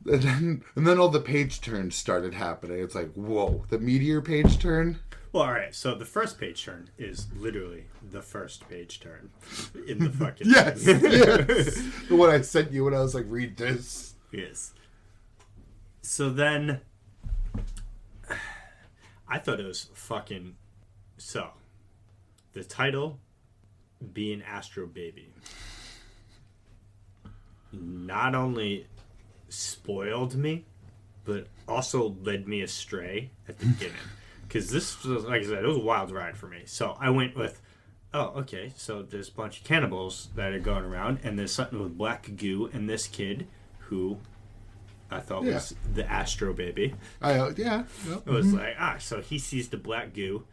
And then all the page turns started happening. It's like, whoa, the meteor page turn? Well, all right, so the first page turn is literally the first page turn in the fucking... Yes. The one I sent you when I was like, read this. Yes. So then, I thought it was fucking... So, the title being Astro Baby not only spoiled me, but also led me astray at the beginning. Because this was, like I said, it was a wild ride for me. So I went with, oh, okay, so there's a bunch of cannibals that are going around, and there's something with black goo, and this kid, who I thought was the Astro Baby. It was like, so he sees the black goo,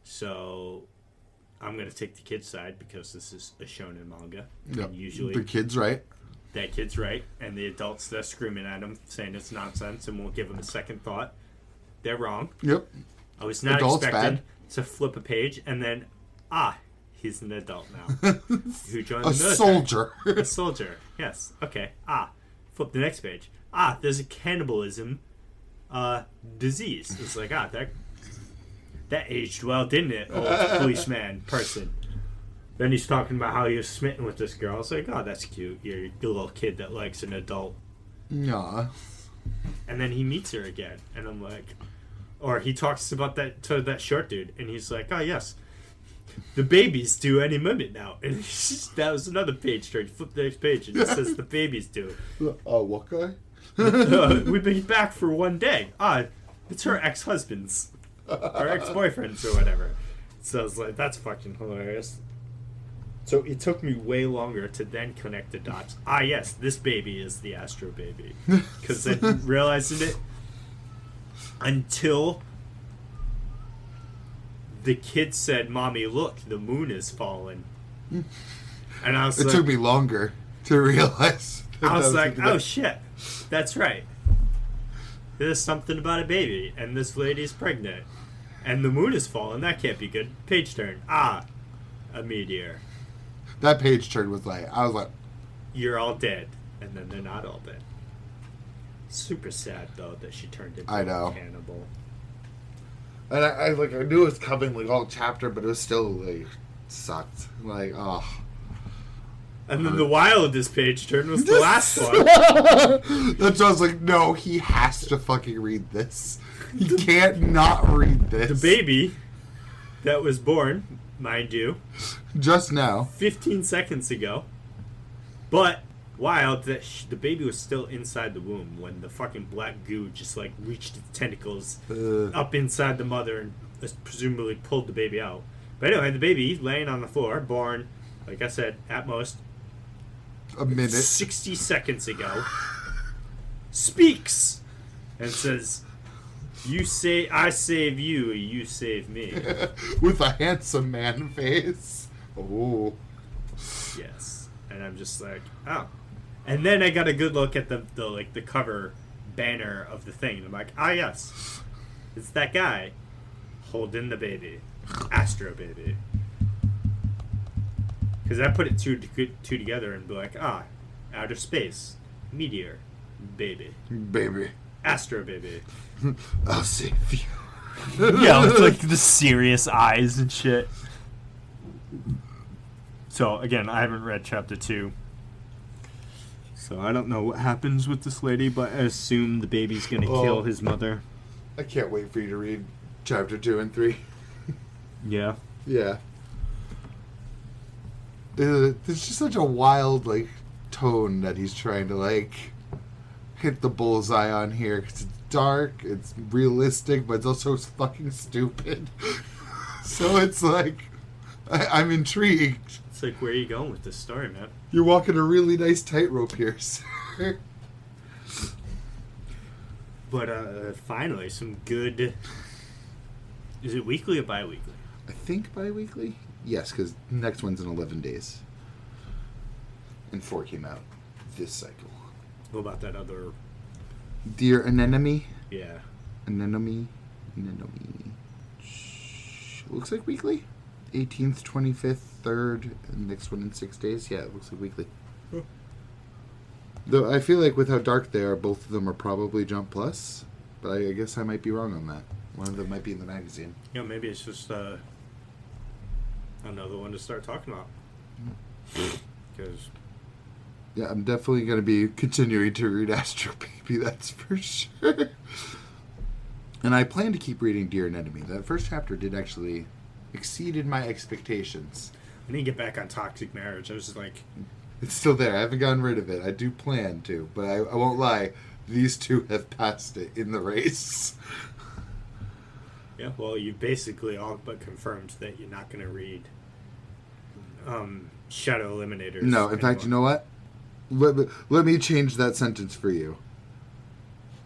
so I'm going to take the kid's side, because this is a shonen manga. Yep. And usually... The kid's right. That kid's right, and the adults, they're screaming at him, saying it's nonsense, and won't give him a second thought. They're wrong. Yep. I was not expecting to flip a page, and then, he's an adult now. Who joined the military. Soldier. A soldier, yes. Okay. Flip the next page. There's a cannibalism disease. It's like, that aged well, didn't it, old policeman person. Then he's talking about how he was smitten with this girl. I was like, that's cute. You're a little kid that likes an adult. Yeah. And then he meets her again. And I'm like... Or he talks about that to that short dude. And he's like, yes. The babies do any minute now. And that was another page turn. You flip the next page and it says the babies do. What guy? We've been back for one day. It's her ex-husband's. Or ex-boyfriend's or whatever. So I was like, that's fucking hilarious. So it took me way longer to then connect the dots. Yes, this baby is the Astro Baby. Because I didn't realize it until the kid said, Mommy, look, the moon is falling. And I was It took me longer to realize. I was like, oh shit, that's right. There's something about a baby, and this lady's pregnant. And the moon is falling, that can't be good. Page turn. A meteor. That page turn was like, I was like... You're all dead. And then they're not all dead. Super sad, though, that she turned into a cannibal. And I knew it was coming, like, all chapter, but it was still, like, sucked. Like, And then the wildest page turn was the last one. That's why I was like, no, he has to fucking read this. He can't not read this. The baby that was born, mind you, just now, 15 seconds ago. But wild that the baby was still inside the womb when the fucking black goo just like reached its tentacles up inside the mother and presumably pulled the baby out. But anyway, the baby laying on the floor, born, like I said, at most a minute, 60 seconds ago, speaks and says, "You say I save you, you save me," with a handsome man face. Oh, yes. And I'm just like, oh. And then I got a good look at the cover banner of the thing. I'm like, ah, yes, it's that guy holding the baby, Astro Baby. Because I put it two together and be like, outer space, meteor, baby, Astro Baby. I'll save you. Yeah, with like the serious eyes and shit. So again, I haven't read chapter 2. So I don't know what happens with this lady, but I assume the baby's gonna kill his mother. I can't wait for you to read chapter 2 and 3. Yeah. Yeah. It's just such a wild, like, tone that he's trying to, like, hit the bullseye on here. 'Cause it's dark, it's realistic, but it's also fucking stupid. So it's like, I'm intrigued. It's like, where are you going with this story, man? You're walking a really nice tightrope here, sir. But finally, some good... Is it weekly or bi-weekly? I think bi-weekly? Yes, because next one's in 11 days. And 4 came out this cycle. What about that other... Dear Anemone? Yeah. Anemone. Looks like weekly. 18th, 25th, 3rd, and next one in 6 days. Yeah, it looks like weekly. Huh. Though I feel like with how dark they are, both of them are probably Jump Plus. But I guess I might be wrong on that. One of them might be in the magazine. Yeah, maybe it's just another one to start talking about. Because... Yeah, I'm definitely going to be continuing to read Astro Baby, that's for sure. And I plan to keep reading Dear Anemone. That first chapter did actually exceeded my expectations. I need to get back on Toxic Marriage. I was just like... It's still there. I haven't gotten rid of it. I do plan to, but I won't lie. These two have passed it in the race. Yeah, well, you basically all but confirmed that you're not going to read Shadow Eliminators. No, in fact, you know what? Let me change that sentence for you.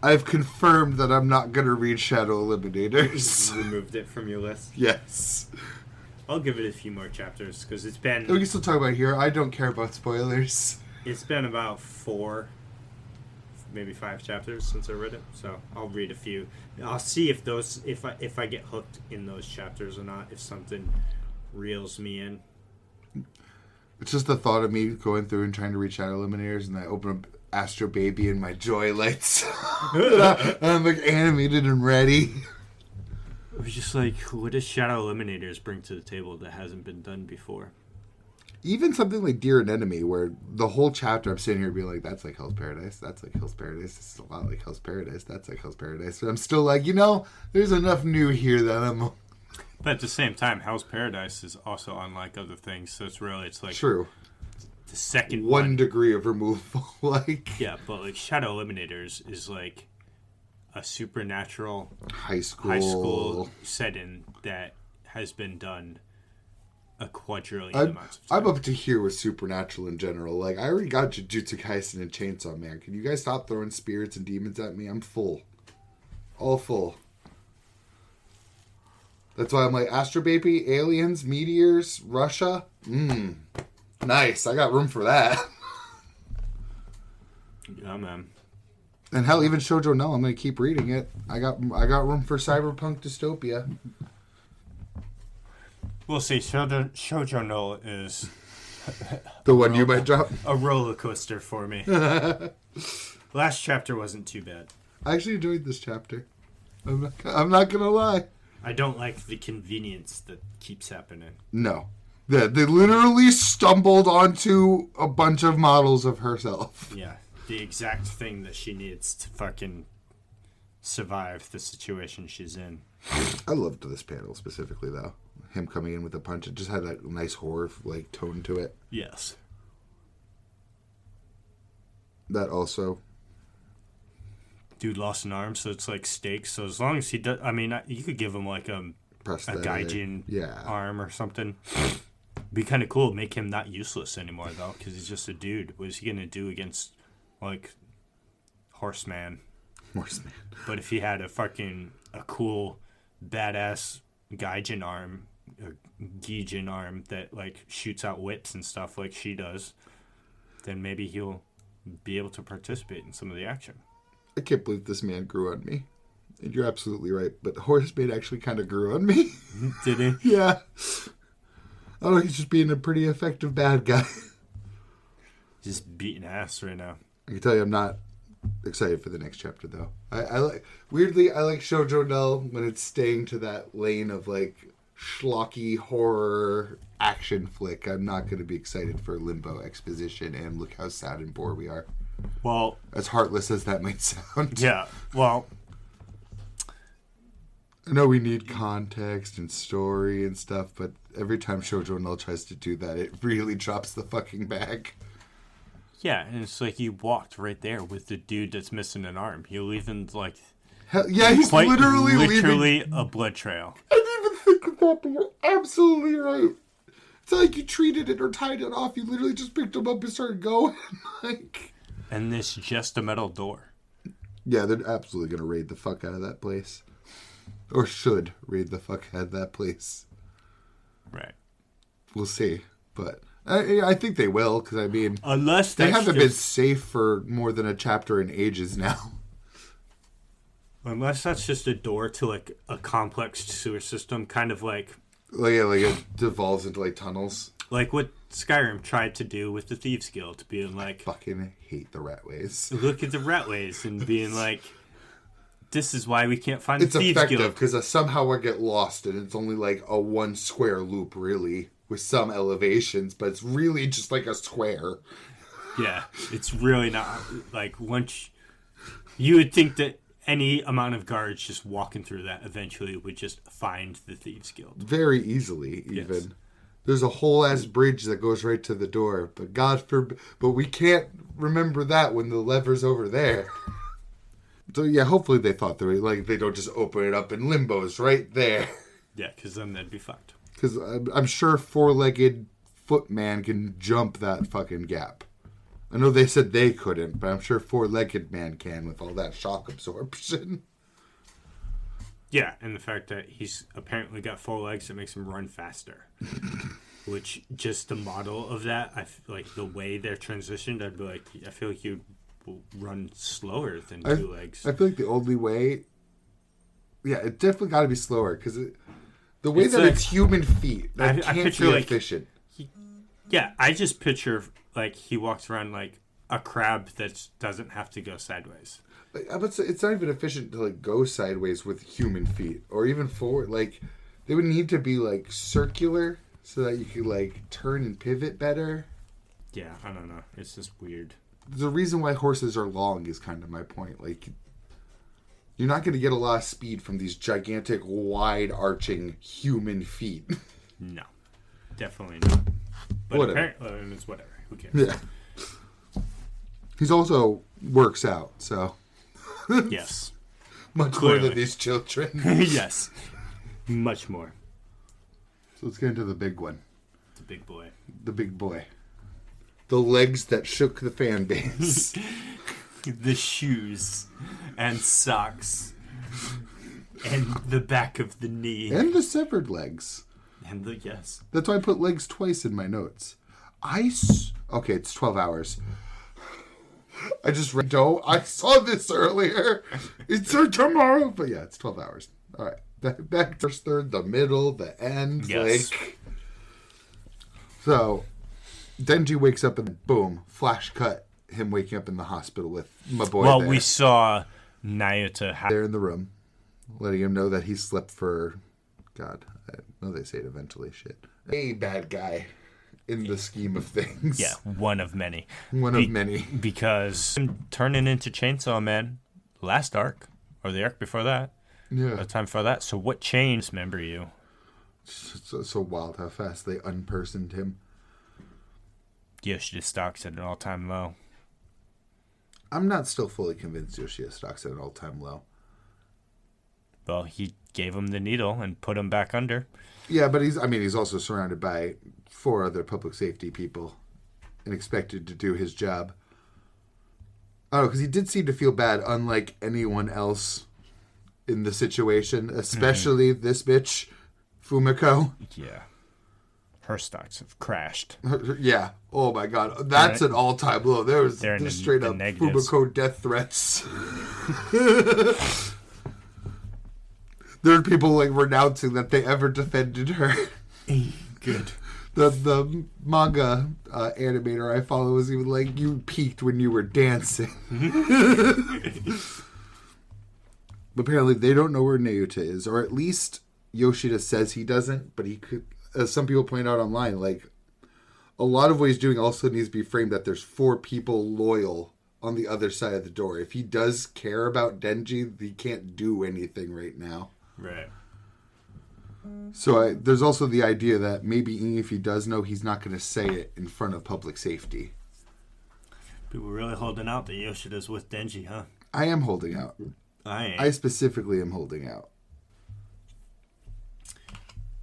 I've confirmed that I'm not going to read Shadow Eliminators. You removed it from your list? Yes. I'll give it a few more chapters, because it's been... We can still talk about it here. I don't care about spoilers. It's been about 4, maybe 5 chapters since I read it, so I'll read a few. I'll see if those, if I get hooked in those chapters or not, if something reels me in. It's just the thought of me going through and trying to read Shadow Eliminators, and I open up Astro Baby and my joy lights. And I'm like animated and ready. It was just like, what does Shadow Eliminators bring to the table that hasn't been done before? Even something like Dear Anemone, where the whole chapter I'm sitting here being like, that's like Hell's Paradise, that's like Hell's Paradise, it's a lot like Hell's Paradise, that's like Hell's Paradise. But I'm still like, there's enough new here that I'm... But at the same time, Hell's Paradise is also unlike other things, so it's like... True. The second one degree of removal, like... Yeah, but like Shadow Eliminators is like a supernatural high school setting that has been done a quadrillion amounts of times. I'm up to here with supernatural in general. Like, I already got Jujutsu Kaisen and Chainsaw Man. Can you guys stop throwing spirits and demons at me? I'm full. All full. That's why I'm like, Astro Baby, aliens, meteors, Russia. Nice. I got room for that. Yeah, man. And hell, even Shojo Null, I'm going to keep reading it. I got room for cyberpunk dystopia. We'll see. Shojo Null is... the one you might drop? A roller coaster for me. Last chapter wasn't too bad. I actually enjoyed this chapter. I'm not going to lie. I don't like the convenience that keeps happening. No. Yeah, they literally stumbled onto a bunch of models of herself. Yeah, the exact thing that she needs to fucking survive the situation she's in. I loved this panel specifically, though. Him coming in with a punch. It just had that nice horror like tone to it. Yes. That also. Dude lost an arm, so it's like stakes. So as long as he does, I mean, you could give him like a gaijin arm or something. Be kind of cool. Make him not useless anymore, though, because he's just a dude. What is he gonna do against like Horseman? But if he had a cool badass gaijin arm, a Gijin arm that like shoots out whips and stuff like she does, then maybe he'll be able to participate in some of the action. I can't believe this man grew on me. And you're absolutely right, but Horseman actually kind of grew on me. Did he? Yeah. Oh, he's just being a pretty effective bad guy. Just beating ass right now. I can tell you I'm not excited for the next chapter, though. I like Shojo Null when it's staying to that lane of like schlocky horror action flick. I'm not going to be excited for Limbo exposition, and look how sad and bored we are. Well, as heartless as that might sound. Yeah, well, I know we need context and story and stuff, but every time Shojo Null tries to do that, it really drops the fucking bag. Yeah, and it's like you walked right there with the dude that's missing an arm. You're leaving like... Hell, yeah, he's literally leaving a blood trail. I didn't even think of that, but you're absolutely right. It's not like you treated it or tied it off. You literally just picked him up and started going. Like... And this just a metal door. Yeah, they're absolutely going to raid the fuck out of that place. Or should raid the fuck out of that place. Right. We'll see. But I think they will, because I mean... Unless they haven't been safe for more than a chapter in ages now. Unless that's just a door to like a complex sewer system, kind of like... Like it devolves into like tunnels. Like what Skyrim tried to do with the Thieves Guild, being like... I fucking hate the Ratways. Look at the Ratways and being like, this is why we can't find the Thieves Guild. It's effective because somehow I get lost and it's only like a one square loop, really, with some elevations, but it's really just like a square. Yeah, it's really not... Like, once... You would think that any amount of guards just walking through that eventually would just find the Thieves Guild. Very easily, even. Yes. There's a whole ass bridge that goes right to the door, but God forbid, but we can't remember that when the lever's over there. So yeah, hopefully they thought they don't just open it up and Limbo's right there. Yeah, because then they'd be fucked. Because I'm sure four-legged footman can jump that fucking gap. I know they said they couldn't, but I'm sure four-legged man can with all that shock absorption. Yeah, and the fact that he's apparently got 4 legs that makes him run faster. Which, just the model of that, I feel like the way they're transitioned, I'd be like, I feel like you'd run slower than 2 legs. I feel like the only way... Yeah, it definitely got to be slower, because the way it's human feet, that can't be efficient. I just picture, like, he walks around like a crab that doesn't have to go sideways. It's not even efficient to like go sideways with human feet or even forward. Like they would need to be like circular so that you could like turn and pivot better. Yeah, I don't know. It's just weird. The reason why horses are long is kind of my point. Like you're not going to get a lot of speed from these gigantic, wide arching human feet. No, definitely not. But whatever. Apparently, it's whatever. Who cares? Yeah. He's also works out, so. Yes. Much Clearly. more than these children. Yes. Much more. So let's get into the big one. The big boy. The big boy. The legs that shook the fan base. The shoes and socks and the back of the knee. And the severed legs. And the, yes. That's why I put legs twice in my notes. Okay, it's 12 hours. I just read, I saw this earlier. It's tomorrow. But yeah, it's 12 hours. All right. Back first third, the middle, the end. Yes. So, Denji wakes up and boom, flash cut. Him waking up in the hospital with my boy there. We saw Nayuta there in the room, letting him know that he slept for God, I know they say it eventually. Shit. A bad guy in the scheme of things. Yeah, one of many. One of many. Because turning into Chainsaw Man last arc, or the arc before that, yeah, the time before that. So what changed, remember you? So wild how fast they unpersoned him. Yoshida stock's at an all-time low. I'm not still fully convinced Yoshida stock's at an all-time low. Well, he gave him the needle and put him back under. Yeah, but he's also surrounded by 4 other public safety people and expected to do his job. Oh, because he did seem to feel bad, unlike anyone else in the situation, especially this bitch, Fumiko. Yeah. Her stocks have crashed. Yeah. Oh, my God. That's an all-time low. There's straight up negatives. Fumiko death threats. There are people like renouncing that they ever defended her. Good. The manga animator I follow was even like, you peaked when you were dancing. But apparently they don't know where Nayuta is, or at least Yoshida says he doesn't, but he could, as some people point out online, like, a lot of what he's doing also needs to be framed that there's 4 people loyal on the other side of the door. If he does care about Denji, he can't do anything right now. Right. So there's also the idea that maybe if he does know, he's not going to say it in front of public safety. People really holding out that Yoshida's with Denji, huh? I am holding out. I specifically am holding out.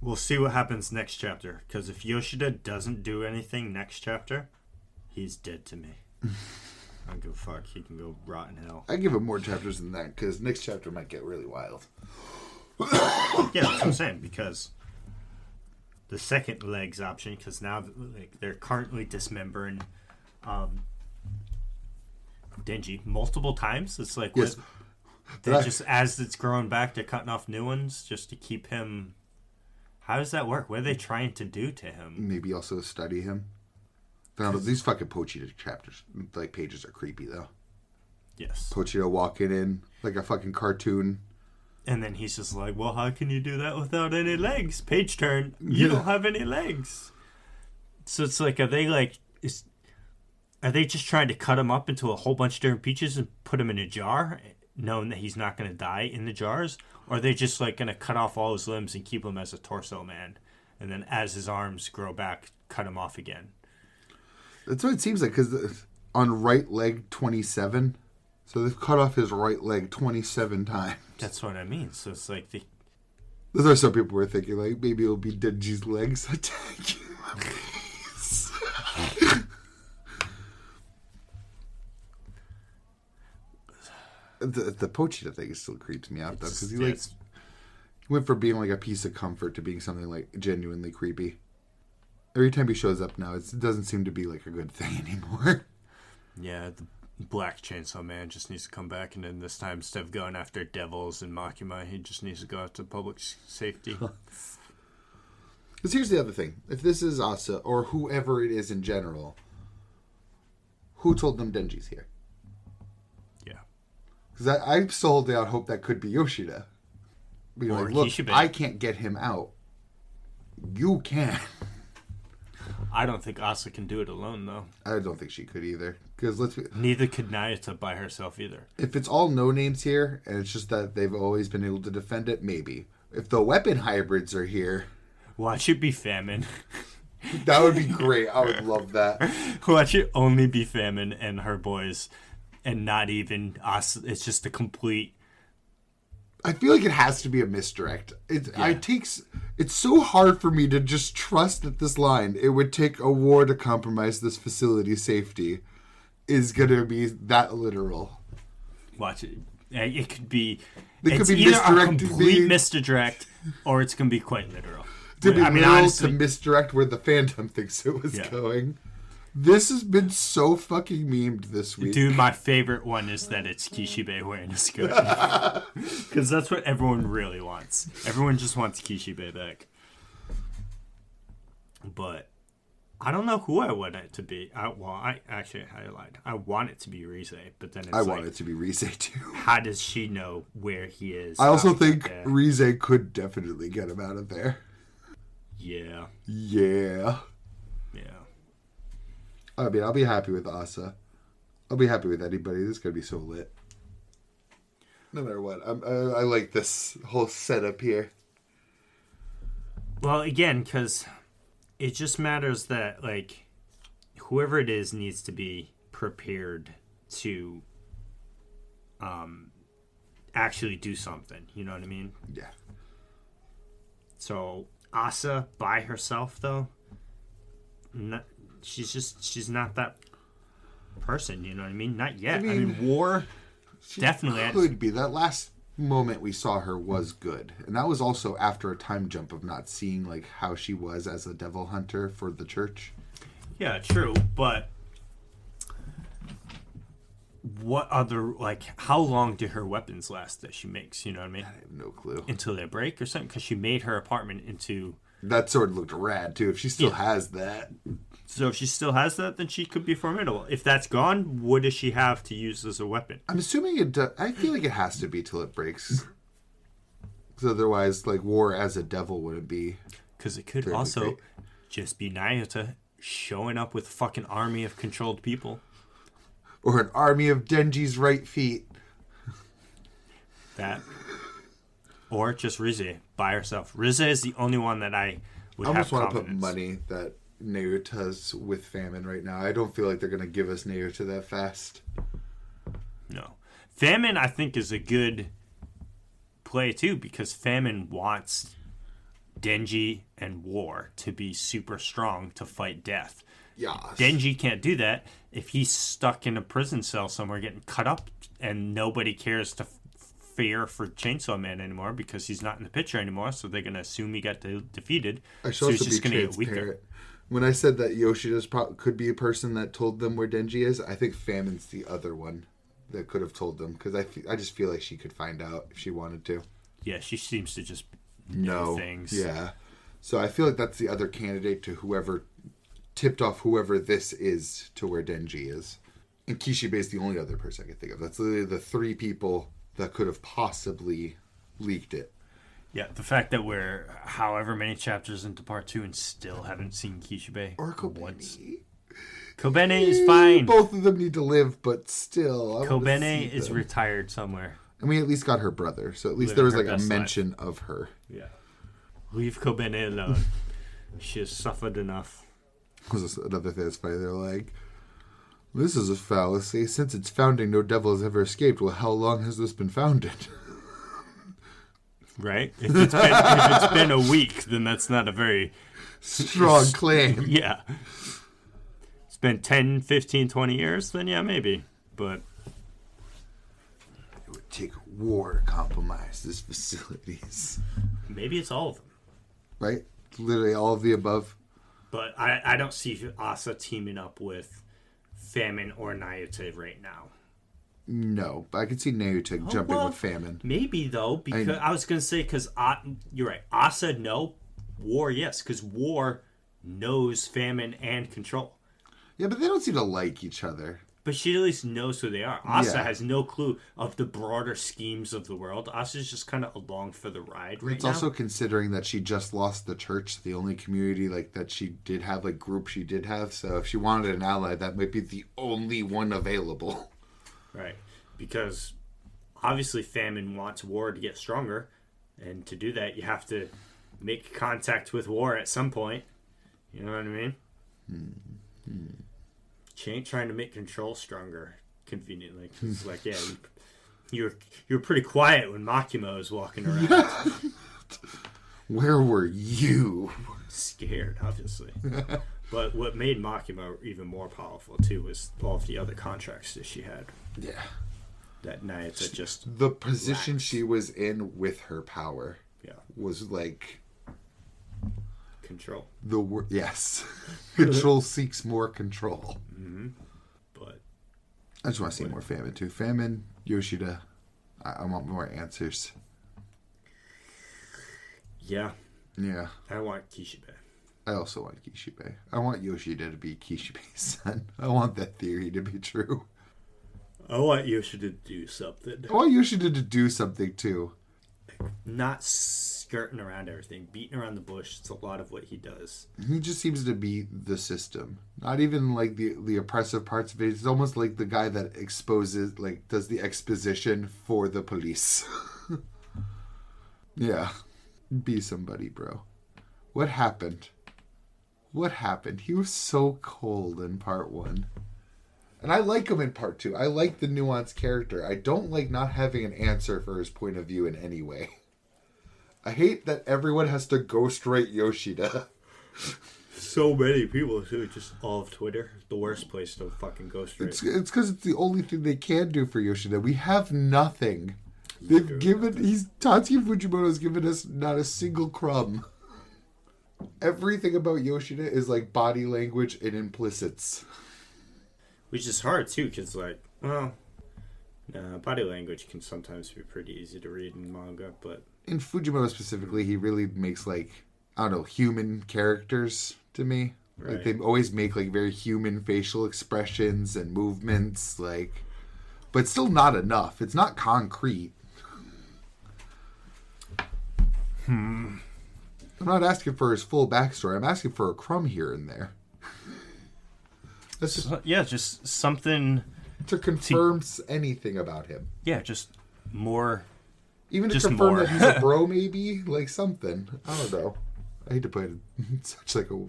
We'll see what happens next chapter, because if Yoshida doesn't do anything next chapter, he's dead to me. I don't give a fuck. He can go rot in hell. I give him more chapters than that, because next chapter might get really wild. Yeah, that's what I'm saying, because the second legs option, because now they're currently dismembering Denji multiple times. It's like, yes. Just as it's growing back, they're cutting off new ones just to keep him. How does that work? What are they trying to do to him? Maybe also study him. These fucking Pochita chapters, like, pages are creepy, though. Yes. Pochita walking in like a fucking cartoon. And then he's just like, well, how can you do that without any legs? Page turn. You don't have any legs. So it's like, are they just trying to cut him up into a whole bunch of different pieces and put him in a jar, knowing that he's not going to die in the jars? Or are they just like going to cut off all his limbs and keep him as a torso man? And then as his arms grow back, cut him off again? That's what it seems like, because on right leg 27... So they've cut off his right leg 27 times. That's what I mean. So it's like Those are some people were thinking, like, maybe it'll be Denji's legs attacking. The Pochita thing still creeps me out, though, because he went from being like a piece of comfort to being something like genuinely creepy. Every time he shows up now, it doesn't seem to be like a good thing anymore. Yeah, the Black Chainsaw Man just needs to come back, and then this time, instead of going after devils and Makima, he just needs to go out to public safety. Because here's the other thing. If this is Asa, or whoever it is in general, who told them Denji's here? Yeah. Because I'm still holding out hope that could be Yoshida. Being like, look, I can't get him out. You can. I don't think Asa can do it alone, though. I don't think she could either. Neither could Nayuta by herself either. If it's all no names here, and it's just that they've always been able to defend it, maybe. If the weapon hybrids are here... Watch it be Famine. That would be great. I would love that. Watch it only be Famine and her boys, and not even Asa. It's just a complete... I feel like it has to be a misdirect. It's so hard for me to just trust that this line, it would take a war to compromise this facility's safety, is going to be that literal. Watch it. It could be... It's either a complete misdirect, or it's going to be quite literal. To be honestly, to misdirect where the fandom thinks it was going. This has been so fucking memed this week. Dude, my favorite one is that it's Kishibe wearing a skirt. Because that's what everyone really wants. Everyone just wants Kishibe back. But I don't know who I want it to be. I lied. I want it to be Rize, but then I want it to be Rize too. How does she know where he is? I also think Rize could definitely get him out of there. Yeah. Yeah. Yeah. I mean, I'll be happy with Asa. I'll be happy with anybody. This is gonna be so lit. No matter what, I like this whole setup here. Well, again, because it just matters that, like, whoever it is needs to be prepared to actually do something. You know what I mean? Yeah. So, Asa, by herself, though, she's not that person. You know what I mean? Not yet. I mean War definitely could be. That last moment we saw her was good, and that was also after a time jump of not seeing like how she was as a devil hunter for the church. Yeah, true, but what other, like, how long do her weapons last that she makes? You know what I mean? I have no clue. Until they break or something, because she made her apartment into. That sword looked rad too. If she still has that. So if she still has that, then she could be formidable. If that's gone, what does she have to use as a weapon? I'm assuming it does. I feel like it has to be till it breaks. Because otherwise, like, War as a devil wouldn't be. Because it could also just be Nayuta showing up with a fucking army of controlled people. Or an army of Denji's right feet. That. Or just Rize by herself. Rize is the only one that I would have confidence. I almost want to put money that Nayuta's with Famine right now. I don't feel like they're going to give us Nayuta that fast. No. Famine, I think, is a good play, too, because Famine wants Denji and War to be super strong to fight death. Yes. Denji can't do that if he's stuck in a prison cell somewhere getting cut up and nobody cares to fear for Chainsaw Man anymore because he's not in the picture anymore, so they're going to assume he got defeated. So he's just going to get weaker. When I said that Yoshida's could be a person that told them where Denji is, I think Famine's the other one that could have told them, because I just feel like she could find out if she wanted to. Yeah, she seems to just know things. Yeah. So I feel like that's the other candidate to whoever tipped off whoever this is to where Denji is. And Kishibe is the only other person I can think of. That's literally the three people that could have possibly leaked it. Yeah, the fact that we're however many chapters into part 2 and still haven't seen Kishibe or Kobene. Kobene is fine. Both of them need to live, but still. Kobene is retired somewhere. And we at least got her brother, so at least there was like a mention of her. Yeah. Leave Kobene alone. She has suffered enough. Was another thing that's funny. They're like, this is a fallacy. Since its founding, no devil has ever escaped. Well, how long has this been founded? Right? If it's been a week, then that's not a very strong claim. Yeah. It's been 10, 15, 20 years, then yeah, maybe. But it would take war to compromise these facilities. Maybe it's all of them. Right? Literally all of the above. But I don't see Asa teaming up with Famine or Nayuta right now. No, but I could see Nayuta jumping with Famine. Maybe, though, because I was going to say, because you're right. Asa, no. War, yes, because War knows Famine and Control. Yeah, but they don't seem to like each other. But she at least knows who they are. Asa has no clue of the broader schemes of the world. Asa's just kind of along for the ride right now. It's also considering that she just lost the church, the only community like that she did have, like group she did have. So if she wanted an ally, that might be the only one available. Right. Because obviously Famine wants War to get stronger. And to do that, you have to make contact with War at some point. You know what I mean? Mm-hmm. She ain't trying to make Control stronger, conveniently. It's like, yeah, you were pretty quiet when Makima was walking around. Where were you? Scared, obviously. But what made Makima even more powerful, too, was all of the other contracts that she had. Yeah. That Nayuta just... The position she was in with her power was like... Control. Yes. Control seeks more control. Mm-hmm. But I just want to see more Famine, too. Famine, Yoshida. I want more answers. Yeah. Yeah. I want Kishibe. I also want Kishibe. I want Yoshida to be Kishibe's son. I want that theory to be true. I want Yoshida to do something. I want Yoshida to do something too. Not skirting around everything, beating around the bush. It's a lot of what he does. He just seems to be the system. Not even like the oppressive parts of it. It's almost like the guy that exposes, like, does the exposition for the police. Yeah. Be somebody, bro. What happened? What happened? He was so cold in part 1. And I like him in part 2. I like the nuanced character. I don't like not having an answer for his point of view in any way. I hate that everyone has to ghostwrite Yoshida. So many people too, just all of Twitter. The worst place to fucking ghostwrite. It's because it's the only thing they can do for Yoshida. We have nothing. Tatsuya Fujimoto's given us not a single crumb. Everything about Yoshida is like body language and implicits. Which is hard too, because body language can sometimes be pretty easy to read in manga, but in Fujimoto specifically, he really makes human characters to me. Right. Like they always make like very human facial expressions and movements, but still not enough. It's not concrete. I'm not asking for his full backstory. I'm asking for a crumb here and there. Just something to confirm anything about him. Yeah, just more. Even to confirm that he's a bro, maybe? Like something. I don't know. I hate to put it in such like a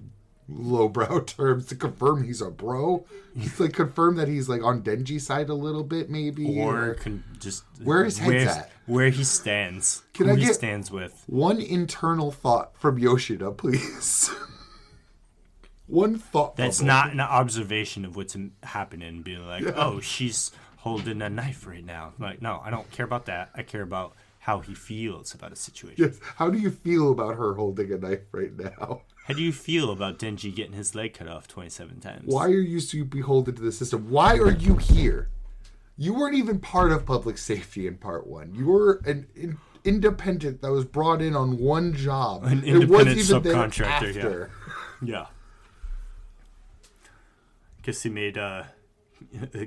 lowbrow terms to confirm he's a bro. He's like confirm that he's like on Denji's side a little bit, maybe. Or just where his head's at. Where he stands. Who he stands with. One internal thought from Yoshida, please. One thought. That's not an observation of what's happening. Being like, oh, she's holding a knife right now. Like, no, I don't care about that. I care about how he feels about a situation. Yes. How do you feel about her holding a knife right now? How do you feel about Denji getting his leg cut off 27 times? Why are you so beholden to the system? Why are you here? You weren't even part of public safety in part 1. You were an independent that was brought in on one job. An independent subcontractor. Yeah. Guess he made a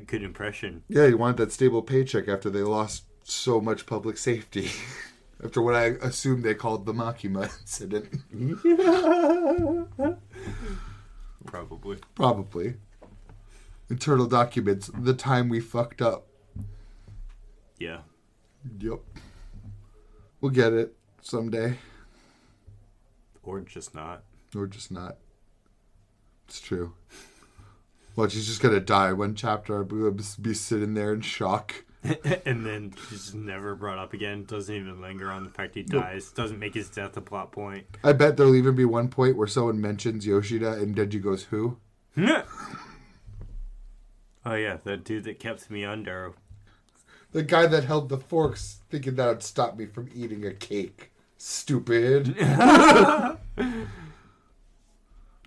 good impression. Yeah, he wanted that stable paycheck after they lost so much public safety. After what I assume they called the Makima incident. Probably. Internal documents, the time we fucked up. Yeah. Yep. We'll get it someday. Or just not. It's true. Well, she's just going to die. One chapter, I'm going to be sitting there in shock. And then he's never brought up again. Doesn't even linger on the fact he dies. Doesn't make his death a plot point. I bet there'll even be one point where someone mentions Yoshida and Denji goes, who? Oh yeah, the dude that kept me under. The guy that held the forks thinking that would stop me from eating a cake. Stupid.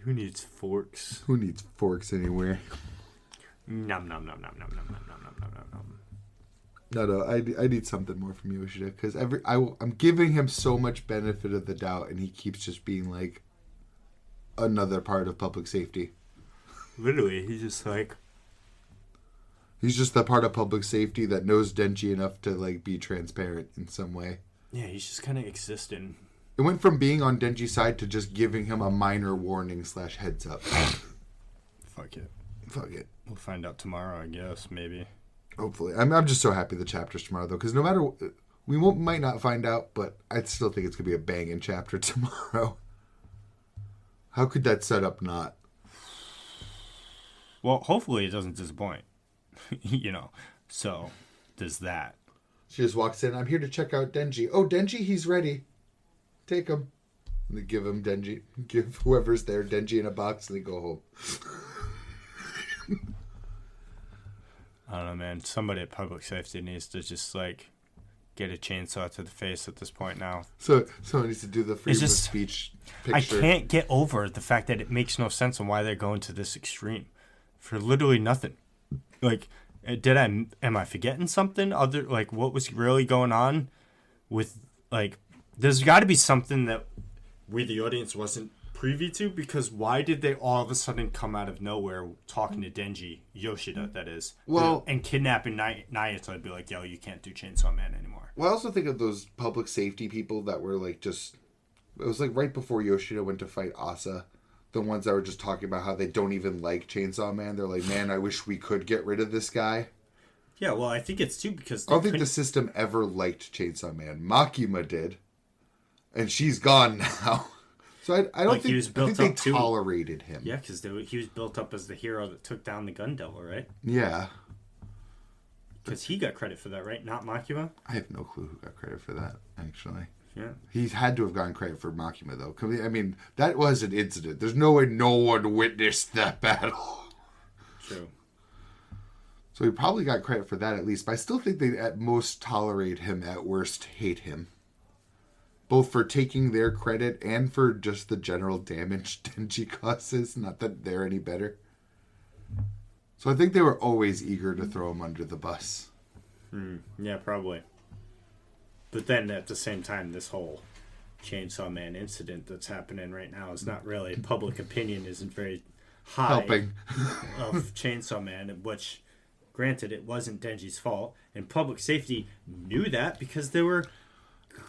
Who needs forks? Who needs forks anywhere? Nom nom nom nom nom nom nom nom nom nom nom. No, I need something more from Yoshida because I'm giving him so much benefit of the doubt, and he keeps just being like another part of public safety. Literally, he's just the part of public safety that knows Denji enough to like be transparent in some way. Yeah, he's just kind of existing. It went from being on Denji's side to just giving him a minor warning / heads up. Fuck it. We'll find out tomorrow, I guess, maybe. Hopefully. I'm just so happy the chapter's tomorrow, though, because no matter... might not find out, but I still think it's going to be a banging chapter tomorrow. How could that setup not? Well, hopefully it doesn't disappoint. So, there's that. She just walks in, I'm here to check out Denji. Oh, Denji, he's ready. Take him. And they give whoever's there Denji in a box, and they go home. I don't know, man. Somebody at public safety needs to just get a chainsaw to the face at this point now. So someone needs to do the freedom of speech picture. I can't get over the fact that it makes no sense on why they're going to this extreme for literally nothing. Am I forgetting something? What was really going on with there's got to be something that we the audience wasn't privy to, because why did they all of a sudden come out of nowhere talking to Denji, Yoshida, that is, and kidnapping Naoto and be like, yo, you can't do Chainsaw Man anymore. Well, I also think of those public safety people that were like just... It was like right before Yoshida went to fight Asa. The ones that were just talking about how they don't even like Chainsaw Man. They're like, man, I wish we could get rid of this guy. Yeah, well, I think it's too because... I don't think the system ever liked Chainsaw Man. Makima did. And she's gone now. So I don't think, they tolerated him. Yeah, because he was built up as the hero that took down the Gun Devil, right? Yeah. Because he got credit for that, right? Not Makima? I have no clue who got credit for that, actually. Yeah. He's had to have gotten credit for Makima, though. I mean, that was an incident. There's no way no one witnessed that battle. True. So he probably got credit for that at least. But I still think they at most tolerate him, at worst hate him. Both for taking their credit and for just the general damage Denji causes. Not that they're any better. So I think they were always eager to throw him under the bus. Yeah, probably. But then at the same time, this whole Chainsaw Man incident that's happening right now is not really... Public opinion isn't very high helping of Chainsaw Man, which, granted, it wasn't Denji's fault. And public safety knew that because they were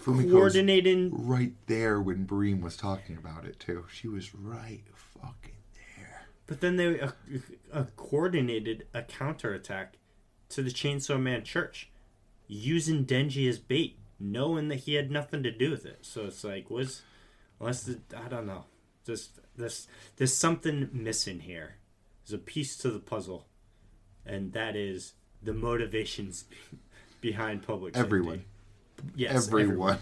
coordinating... right there when Bream was talking about it, too. She was right fucking there. But then they coordinated a counterattack to the Chainsaw Man church, using Denji as bait, knowing that he had nothing to do with it. So it's like, I don't know. There's something missing here. There's a piece to the puzzle, and that is the motivations behind public safety. Everyone. Yes, everyone.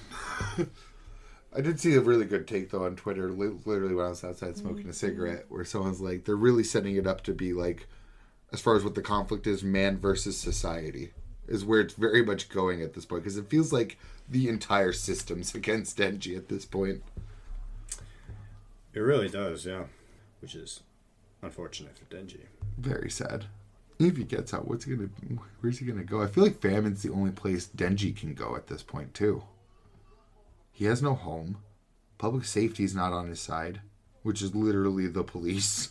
I did see a really good take, though, on Twitter, literally when I was outside smoking a cigarette, where someone's like, they're really setting it up to be like, as far as what the conflict is, man versus society, is where it's very much going at this point, because it feels like the entire system's against Denji at this point. It really does, yeah. Which is unfortunate for Denji. Very sad. If he gets out, where's he gonna go? I feel like famine's the only place Denji can go at this point, too. He has no home. Public safety's not on his side, which is literally the police.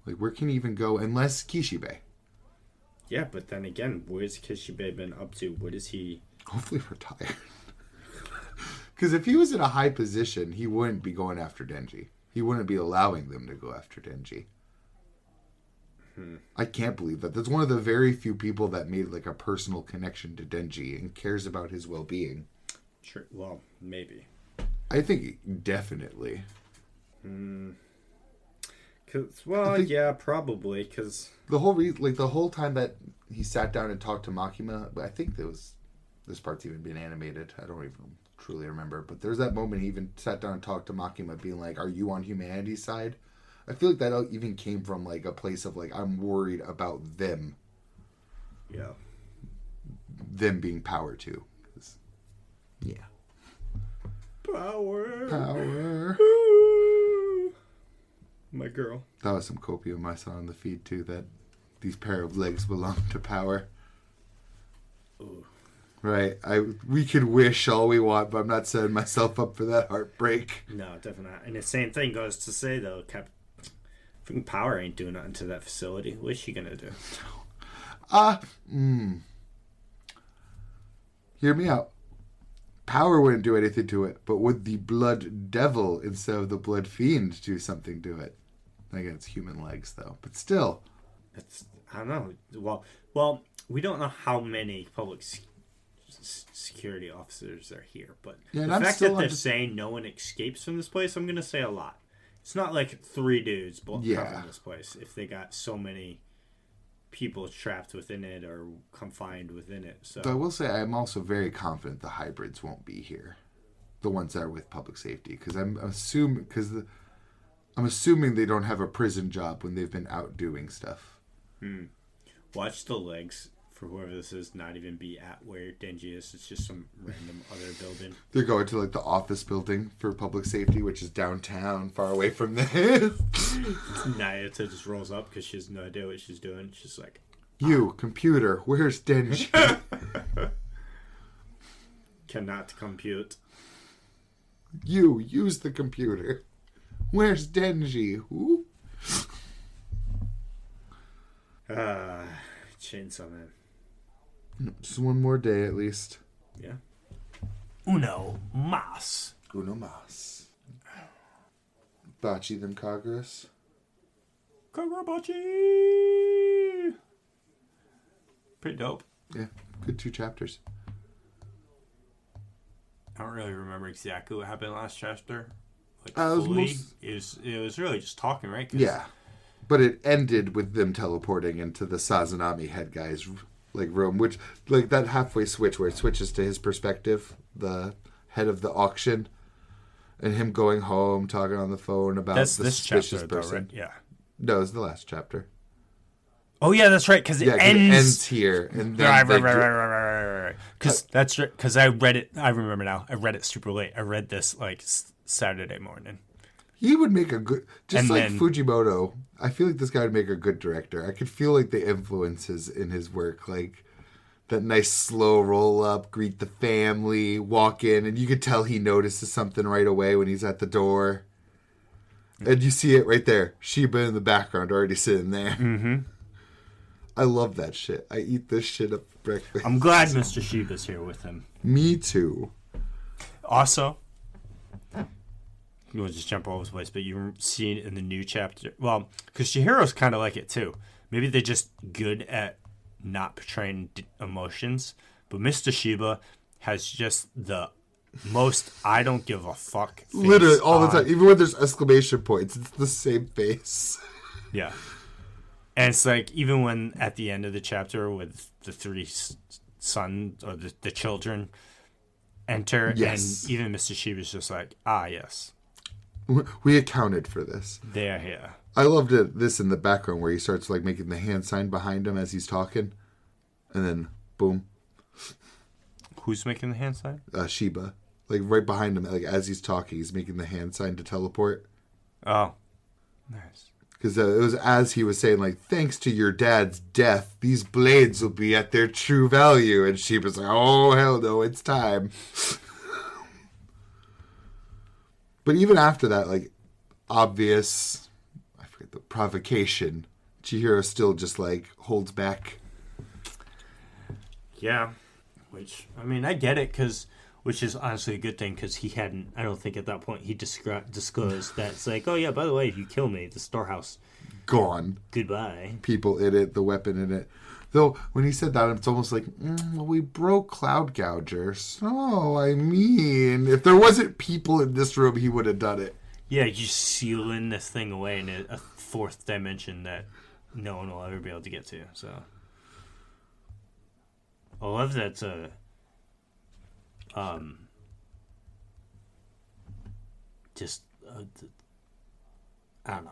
Like, where can he even go unless Kishibe? Yeah, but then again, where's Kishibe been up to? What is he... Hopefully retired. Because if he was in a high position, he wouldn't be going after Denji. He wouldn't be allowing them to go after Denji. I can't believe that. That's one of the very few people that made like a personal connection to Denji and cares about his well-being. Sure. Well, maybe. I think definitely. Yeah, probably. Because the whole time that he sat down and talked to Makima, but I think this part's even been animated. I don't even truly remember. But there's that moment he even sat down and talked to Makima, being like, "Are you on humanity's side?" I feel like that even came from like a place of like, I'm worried about them. Yeah. Them being power too. Yeah. Power. Ooh. My girl. That was some copium I saw on the feed too, that these pair of legs belong to power. Ooh. Right. We can wish all we want, but I'm not setting myself up for that heartbreak. No, definitely not. And the same thing goes to say though, freaking Power ain't doing nothing to that facility. What's she gonna do? Hear me out. Power wouldn't do anything to it, but would the Blood Devil instead of the Blood Fiend do something to it? I guess it's human legs, though. But still. I don't know. Well, we don't know how many public security officers are here, but the fact that they're saying no one escapes from this place, I'm going to say a lot. It's not like 3 dudes covering this place if they got so many people trapped within it or confined within it. So I will say I'm also very confident the hybrids won't be here, the ones that are with public safety, because I'm assuming they don't have a prison job when they've been out doing stuff. Watch the legs for whoever this is not even be at where Denji is. It's just some random other building. They're going to like the office building for public safety, which is downtown, far away from this. Naoto just rolls up because she has no idea what she's doing. She's like, "You, computer, where's Denji?" Cannot compute. You, use the computer. Where's Denji? Who? Chainsaw Man. Just one more day at least. Yeah. Uno mas. Uno mas. Bachi them Kaguras. Kagura Bachi. Pretty dope. Yeah, good 2 chapters. I don't really remember exactly what happened last chapter. Like it was really just talking, right? Yeah, but it ended with them teleporting into the Sazanami head guy's room, which that halfway switch where it switches to his perspective, the head of the auction, and him going home talking on the phone about the suspicious person. Though, right? Yeah. No, it's the last chapter. Oh yeah, that's right. Because it ends here, and then right. Because that's right. Because I read it. I remember now. I read it super late. I read this Saturday morning. He would make a good, Fujimoto. I feel like this guy would make a good director. I could feel like the influences in his work, like that nice slow roll up, greet the family, walk in, and you could tell he notices something right away when he's at the door. And you see it right there. Shiba in the background already sitting there. Mm-hmm. I love that shit. I eat this shit up for breakfast. I'm glad Mr. Shiba's here with him. Me too. Also, we'll just jump all over the place, but you're seeing in the new chapter. Well, because Chihiro's kind of like it too. Maybe they're just good at not portraying emotions. But Mr. Shiba has just the most I don't give a fuck face. Literally all the time. Even when there's exclamation points, it's the same face. Yeah. And it's like, even when at the end of the chapter with the 3 sons or the children enter, yes. And even Mr. Shiba's just like, yes. We accounted for this. They're here. I loved this in the background where he starts making the hand sign behind him as he's talking. And then, boom. Who's making the hand sign? Shiba. Right behind him, as he's talking, he's making the hand sign to teleport. Oh. Nice. Because it was as he was saying, thanks to your dad's death, these blades will be at their true value. And Shiba's like, oh, hell no, it's time. But even after that, obvious, I forget the provocation, Chihiro still just, holds back. Yeah. Which, I mean, I get it, which is honestly a good thing, because he hadn't, I don't think at that point, he disclosed that it's oh yeah, by the way, if you kill me, the storehouse. Gone. Goodbye. People in it, the weapon in it. Though, when he said that, it's almost we broke Cloud Gouger, so, I mean, if there wasn't people in this room, he would have done it. Yeah, you sealing this thing away in a 4th dimension that no one will ever be able to get to, so. I love that, I don't know,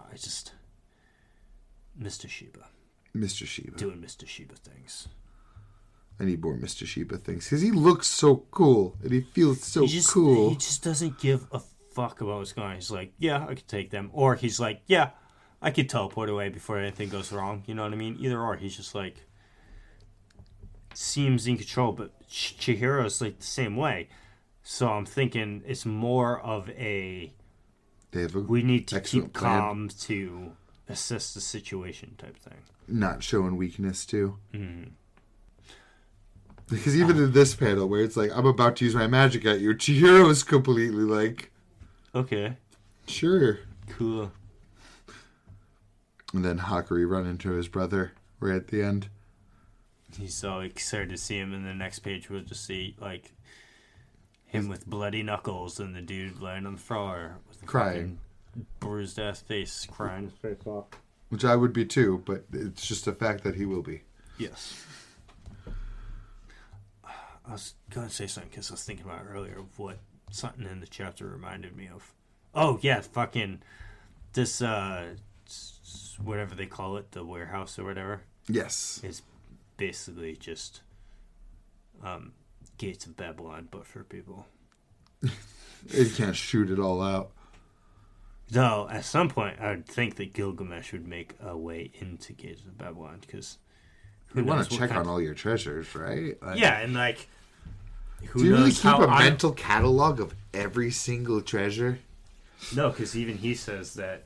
Mr. Shiba. Mr. Shiba. Doing Mr. Shiba things. I need more Mr. Shiba things, because he looks so cool, and he feels so cool. He just doesn't give a fuck about what's going on. He's like, yeah, I could take them. Or he's like, yeah, I could teleport away before anything goes wrong. You know what I mean? Either or. He's just seems in control, but Chihiro's the same way. So I'm thinking it's more of we need to keep calm to assess the situation type thing. Not showing weakness too. Mm-hmm. Because even in this panel where it's I'm about to use my magic at you, Chihiro is completely okay, sure, cool. And then Hakuri run into his brother right at the end. He's so excited to see him, and the next page we'll just see him with bloody knuckles and the dude laying on the floor with crying, bruised ass face, crying his face off. Which I would be too, but it's just a fact that he will be. Yes. I was going to say something because I was thinking about earlier of what something in the chapter reminded me of. Oh, yeah, fucking this, whatever they call it, the warehouse or whatever. Yes. Is basically just Gates of Babylon, but for people. You can't shoot it all out. Though, at some point, I would think that Gilgamesh would make a way into Gates of Babylon, because you want to check on all your treasures, right? Yeah, and who do you really keep a mental catalog of every single treasure? No, because even he says that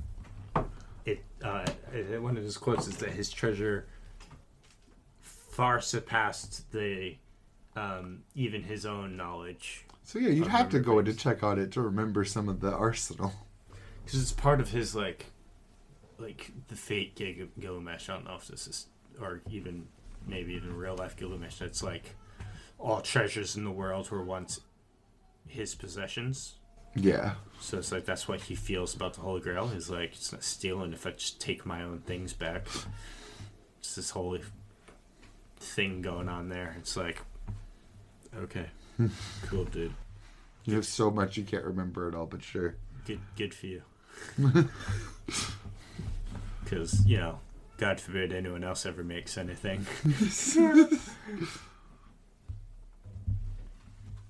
one of his quotes is that his treasure far surpassed the even his own knowledge. So yeah, you'd have to go in to check on it to remember some of the arsenal. Because it's part of his like the fate Gilgamesh. I don't know if this is, or even maybe even real life Gilgamesh. It's like all treasures in the world were once his possessions. Yeah. So it's like that's what he feels about the Holy Grail. He's like, it's not stealing if I just take my own things back. It's this whole thing going on there. It's like, okay, cool, dude. You have so much you can't remember it all, but sure. Good for you. Because, God forbid anyone else ever makes anything.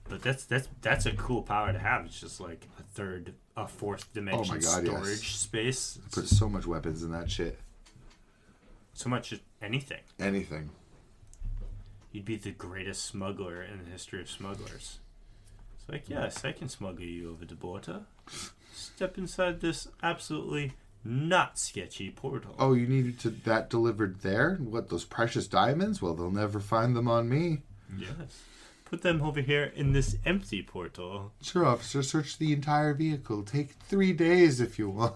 But that's a cool power to have. It's just like a fourth dimension storage space. Put so much weapons in that shit. So much anything. Anything. You'd be the greatest smuggler in the history of smugglers. It's like, yes, I can smuggle you over the border. Step inside this absolutely not sketchy portal. Oh, you needed that delivered there? What, those precious diamonds? Well, they'll never find them on me. Yes. Put them over here in this empty portal. Sure, officer. Search the entire vehicle. Take 3 days if you want.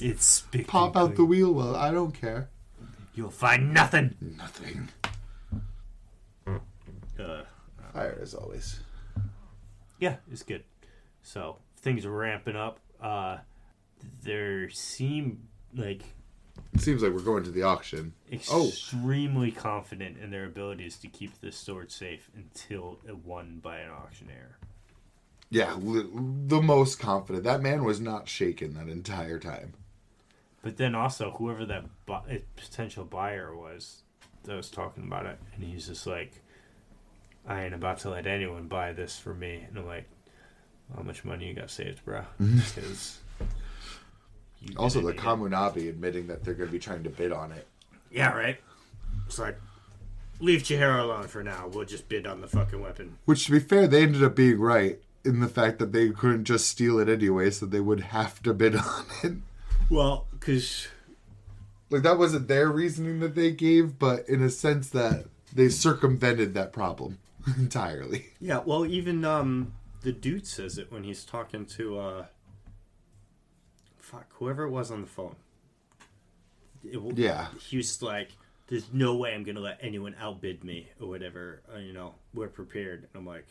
It's Pop out the wheel well. I don't care. You'll find nothing. Nothing. Fire as always. Yeah, it's good. So things are ramping up. There seem like it seems like we're going to the auction. Extremely confident in their abilities to keep this sword safe until it won by an auctioneer. Yeah, the most confident. That man was not shaken that entire time. But then also, whoever that potential buyer was that was talking about it, and he's just like, I ain't about to let anyone buy this for me. And I'm like, how much money you got saved, bro? Because also, the Kamunabi admitting that they're going to be trying to bid on it. Yeah, right? It's like, leave Chihiro alone for now. We'll just bid on the fucking weapon. Which, to be fair, they ended up being right in the fact that they couldn't just steal it anyway, so they would have to bid on it. Well, because like, that wasn't their reasoning that they gave, but in a sense that they circumvented that problem entirely. Yeah, well, even the dude says it when he's talking to whoever it was on the phone. Yeah. He was like, there's no way I'm going to let anyone outbid me or whatever. We're prepared. And I'm like,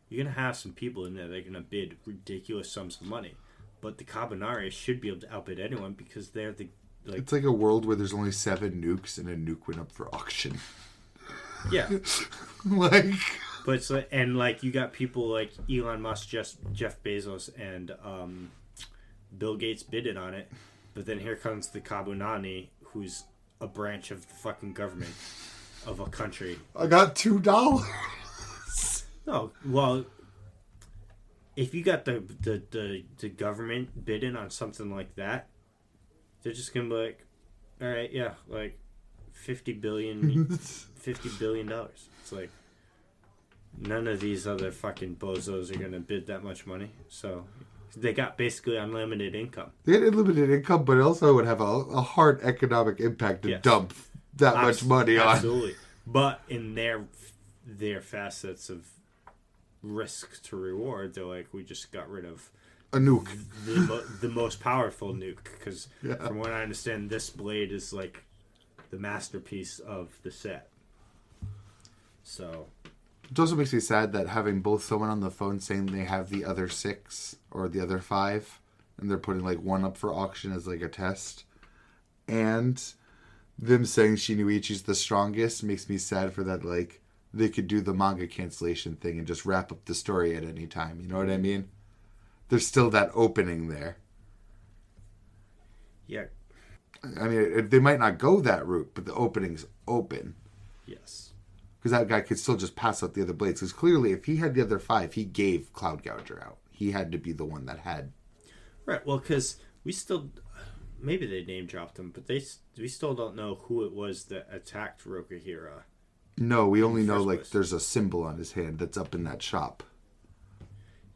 you're going to have some people in there that are going to bid ridiculous sums of money. But the Kabinari should be able to outbid anyone because they're the... like. It's like a world where there's only 7 nukes and a nuke went up for auction. Yeah. Like... But it's like, and like you got people like Elon Musk, Jeff Bezos, and Bill Gates bidded on it. But then here comes the Kabunani, who's a branch of the fucking government of a country. I got $2. No, well, if you got the government bidding on something like that, they're just gonna be like, all right, yeah, like $50 billion. It's like none of these other fucking bozos are gonna bid that much money. So they got basically unlimited income. They had unlimited income, but also would have a hard economic impact to dump that much money on. Absolutely. But in their facets of risk to reward, they're like, we just got rid of a nuke, the most powerful nuke, because from what I understand, this blade is like the masterpiece of the set. So it also makes me sad that having both someone on the phone saying they have the other 6 or the other 5, and they're putting like one up for auction as like a test, and them saying Shinichi's the strongest makes me sad for that. Like, they could do the manga cancellation thing and just wrap up the story at any time. You know what I mean? There's still that opening there. Yeah. I mean, they might not go that route, but the opening's open. Yes. Because that guy could still just pass out the other blades. Because clearly, if he had the other 5, he gave Cloud Gouger out. He had to be the one that had. Right. Well, because we still... Maybe they name dropped him, but we still don't know who it was that attacked Rokuhira. No, we only know, like, there's a symbol on his hand that's up in that shop.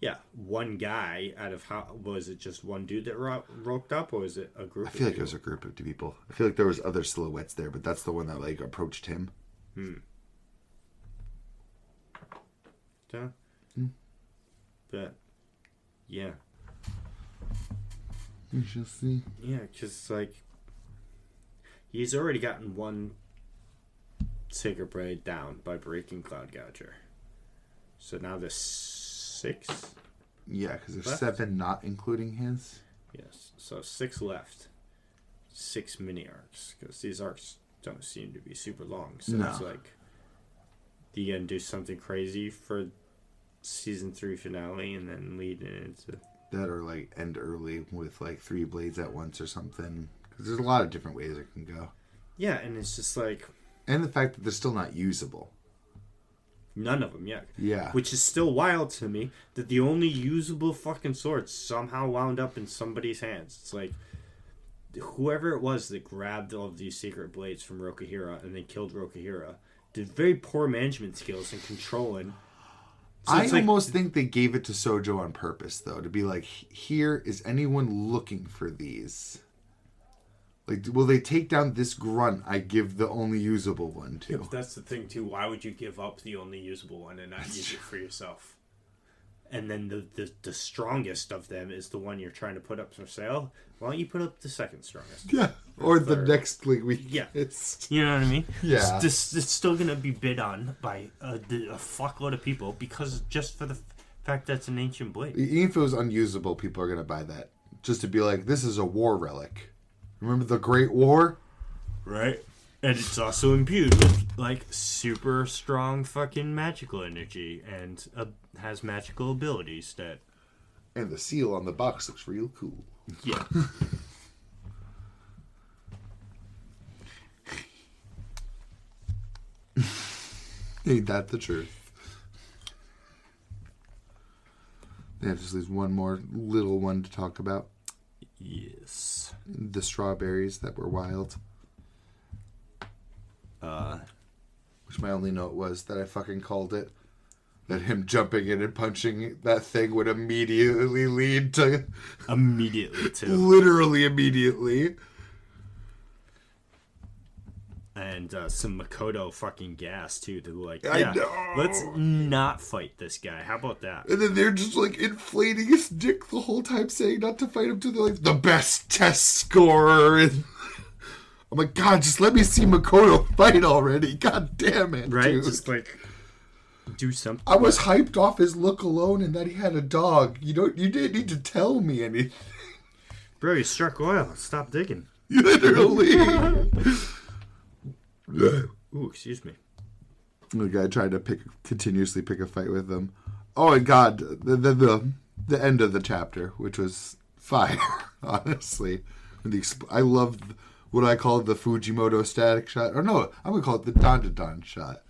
Yeah, one guy out of how was it just one dude that roped up, or was it a group? I feel like it was a group of people. I feel like there was other silhouettes there, but that's the one that like approached him. Yeah. But yeah, we shall see. Yeah, because like he's already gotten one Sacred Blade down by breaking Cloud Gouger. So now there's 6. Yeah, because there's left? 7 not including his. Yes, so 6 left. 6 mini arcs, because these arcs don't seem to be super long. So it's like, do you gonna do something crazy for season 3 finale and then lead into that, or like end early with like 3 blades at once or something? Because there's a lot of different ways it can go. Yeah, and it's just like, and the fact that they're still not usable. None of them yet. Yeah. Which is still wild to me that the only usable fucking swords somehow wound up in somebody's hands. It's like, whoever it was that grabbed all of these secret blades from Rokuhira and then killed Rokuhira did very poor management skills and controlling. So I almost think they gave it to Sojo on purpose, though, to be like, here, is anyone looking for these? Like, will they take down this grunt I give the only usable one to? Yeah, but that's the thing, too. Why would you give up the only usable one and not use it for yourself? And then the strongest of them is the one you're trying to put up for sale. Why don't you put up the second strongest? Yeah, or the next like week. Yeah, you know what I mean. Yeah, it's still gonna be bid on by a fuckload of people because just for the fact that it's an ancient blade. Even if it was unusable, people are gonna buy that just to be like, this is a war relic. Remember the Great War? Right. And it's also imbued with, like, super strong fucking magical energy and has magical abilities that... And the seal on the box looks real cool. Yeah. Ain't that the truth? Yeah, just leaves one more little one to talk about. Yes. The strawberries that were wild. Which my only note was that I fucking called it. That him jumping in and punching that thing would immediately lead to... Immediately, too. Literally immediately. And some Makoto fucking gas, too. To like, I know. Let's not fight this guy. How about that? And then they're just like inflating his dick the whole time, saying not to fight him to like the best test scorer. And I'm like, God, just let me see Makoto fight already. God damn it, right? Dude. Just like do something. I was hyped off his look alone and that he had a dog. You didn't need to tell me anything. Bro, you struck oil. Stop digging. Literally. Ooh, excuse me. The guy tried to continuously pick a fight with him. Oh my God, the end of the chapter, which was fire, honestly. I loved what I called the Fujimoto static shot. Or no, I'm gonna call it the Dandadan shot,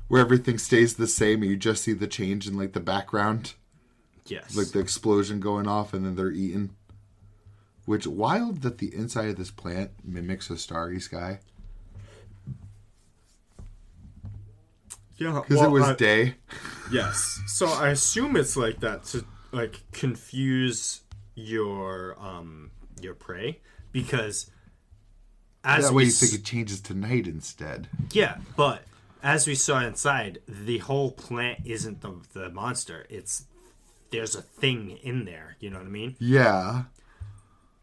where everything stays the same and you just see the change in like the background. Yes. Like the explosion going off and then they're eating. Which, wild that the inside of this plant mimics a starry sky. Yeah, because it was day. Yes, so I assume it's like that to like confuse your prey, because as that way you think it changes to night instead. Yeah, but as we saw inside, the whole plant isn't the monster. There's a thing in there. You know what I mean? Yeah.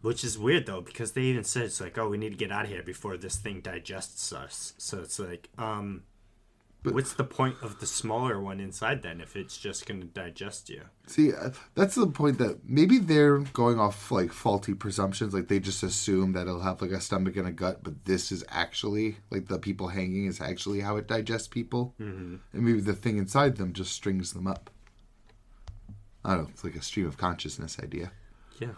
Which is weird though, because they even said it's like, oh, we need to get out of here before this thing digests us. So it's like, But what's the point of the smaller one inside then if it's just going to digest you? See, that's the point that maybe they're going off like faulty presumptions. Like they just assume that it'll have like a stomach and a gut, but this is actually like the people hanging is actually how it digests people. Mm-hmm. And maybe the thing inside them just strings them up. I don't know. It's like a stream of consciousness idea. Yeah.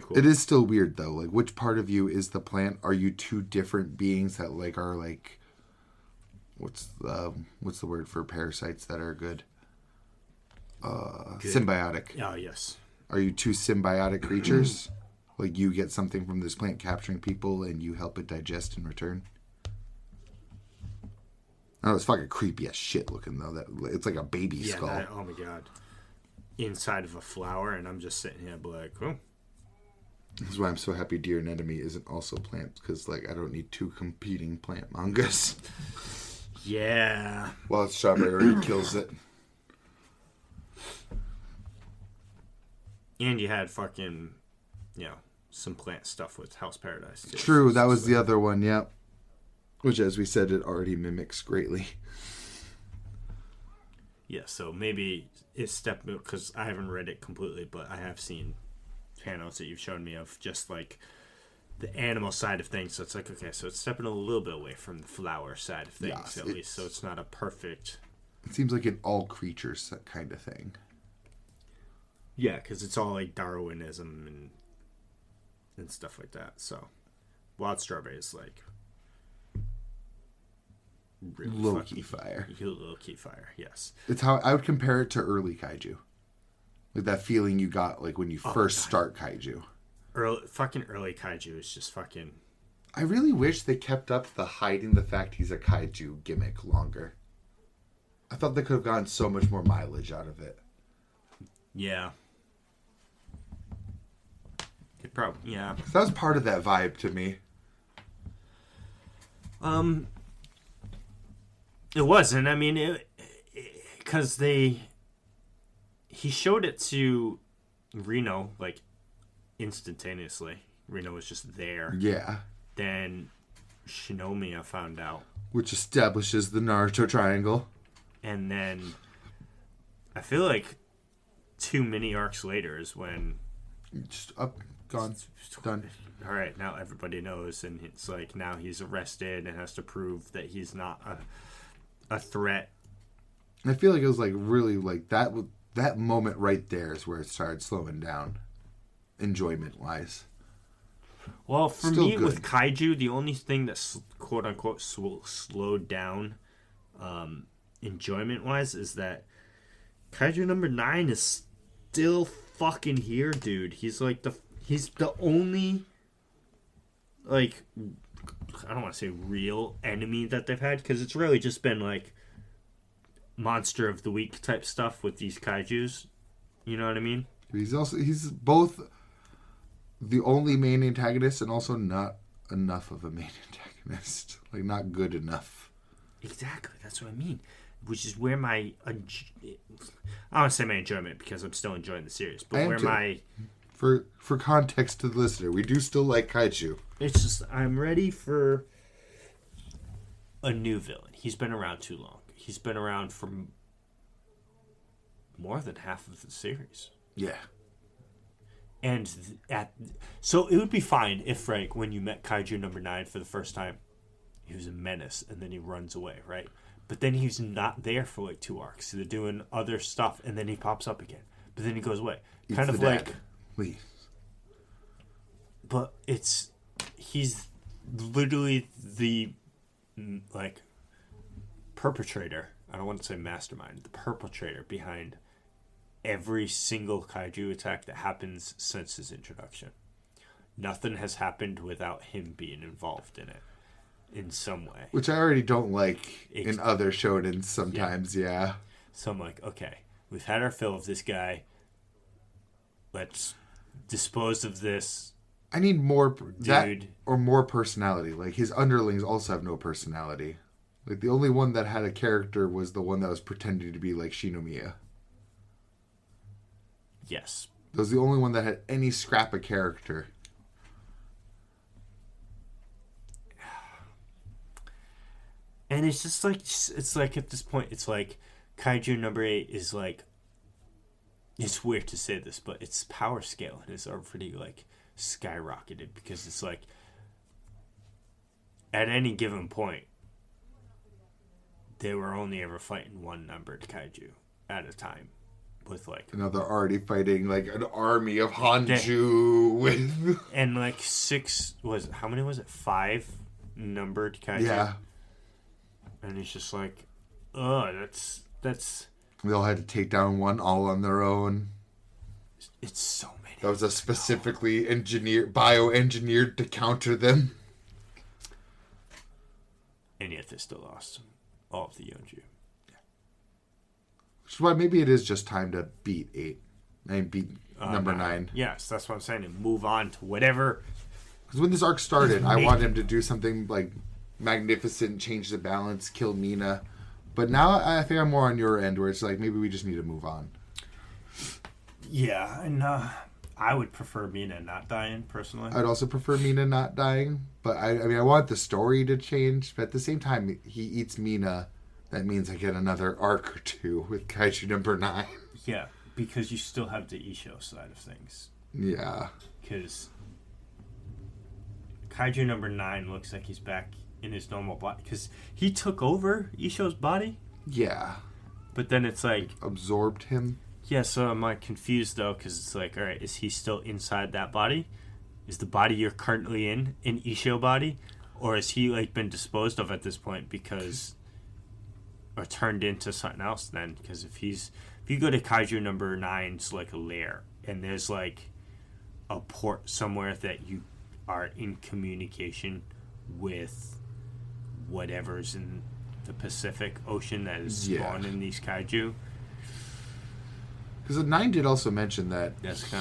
Cool. It is still weird though. Like, which part of you is the plant? Are you two different beings that like are like, what's the word for parasites that are good? Symbiotic. Oh yes. Are you two symbiotic creatures? Like you get something from this plant capturing people, and you help it digest in return. Oh, it's fucking creepy as shit looking though. That it's like a baby skull. Oh my god. Inside of a flower, and I'm just sitting here like, oh. This is why I'm so happy Dear Anemone isn't also plants, because like I don't need 2 competing plant mangas. Yeah. Well, Strawberry already kills it. And you had fucking, some plant stuff with House Paradise too. True, that was the other one, yeah. Which, as we said, it already mimics greatly. Yeah, so maybe it's because I haven't read it completely, but I have seen panels that you've shown me of just like the animal side of things. So it's like, okay, so it's stepping a little bit away from the flower side of things, at least. So it's not a perfect... It seems like an all creatures kind of thing. Yeah, because it's all like Darwinism and stuff like that. So Wild Strawberry is like... really low-key fire. Low-key fire, yes. It's how I would compare it to early kaiju. Like that feeling you got like when you first start kaiju. Early kaiju is just fucking... I really wish they kept up the hiding the fact he's a kaiju gimmick longer. I thought they could have gotten so much more mileage out of it. Yeah. It probably... Yeah. That was part of that vibe to me. It wasn't. I mean, because he showed it to Reno like instantaneously. Reno was just there. Yeah. Then Shinomiya found out, which establishes the Naruto triangle. And then I feel like 2 mini arcs later is when just up, gone, done. All right, now everybody knows, and it's like now he's arrested and has to prove that he's not a threat. I feel like it was like really like that moment right there is where it started slowing down, enjoyment wise. Well, for still me good. With kaiju, the only thing that quote unquote slowed down, enjoyment wise, is that kaiju number 9 is still fucking here, dude. He's the only, like, I don't want to say real enemy that they've had, because it's really just been like monster of the week type stuff with these kaijus. You know what I mean? He's both the only main antagonist and also not enough of a main antagonist. Like, not good enough. Exactly, that's what I mean. Which is where my I don't want to say my enjoyment, because I'm still enjoying the series, but where my for context to the listener, we do still like kaiju. It's just I'm ready for a new villain. He's been around too long. He's been around for more than half of the series. Yeah. And so it would be fine if, like, when you met Kaiju number 9 for the first time, he was a menace and then he runs away, right? But then he's not there for like 2 arcs. So they're doing other stuff and then he pops up again. But then he goes away. Kind of like... Please. But he's literally the, like, perpetrator. I don't want to say mastermind. The perpetrator behind every single kaiju attack that happens since his introduction. Nothing has happened without him being involved in it in some way. Which I already don't like in other shonens sometimes, yeah. So I'm like, okay, we've had our fill of this guy. Let's dispose of this. I need more dude. Or more personality. Like, his underlings also have no personality. Like, the only one that had a character was the one that was pretending to be like Shinomiya. Yes. That was the only one that had any scrap of character. And it's just like, it's like at this point, it's like Kaiju number 8 is like, it's weird to say this, but its power scale is already like skyrocketed, because it's like at any given point they were only ever fighting one numbered kaiju at a time, with like another already fighting like an army of Hanju with and like 6 was how many was it 5 numbered kaiju, yeah, and it's just like, oh, that's they all had to take down one all on their own. It's so many. That was a specifically bioengineered to counter them. And yet they still lost. all of the Yonju. Which is why maybe it is just time to beat 8. And beat number 9. Yes, that's what I'm saying. And move on to whatever. Because when this arc started, I wanted him to do something like magnificent, change the balance, kill Mina. But now I think I'm more on your end, where it's like maybe we just need to move on. Yeah, and I would prefer Mina not dying, personally. I'd also prefer Mina not dying. But I mean, I want the story to change. But at the same time, he eats Mina. That means I get another arc or 2 with Kaiju number 9. Yeah, because you still have the Isho side of things. Yeah. Because Kaiju number 9 looks like he's back in his normal body. Because he took over Isho's body. Yeah. But then it's like... absorbed him. Yeah, so I'm like confused though, because it's like, alright, is he still inside that body? Is the body you're currently in an Isho body? Or has he like been disposed of at this point because... or turned into something else then? Because if you go to Kaiju number 9's like a lair, and there's like a port somewhere that you are in communication with whatever's in the Pacific Ocean that is spawning these kaiju. Because 9 did also mention that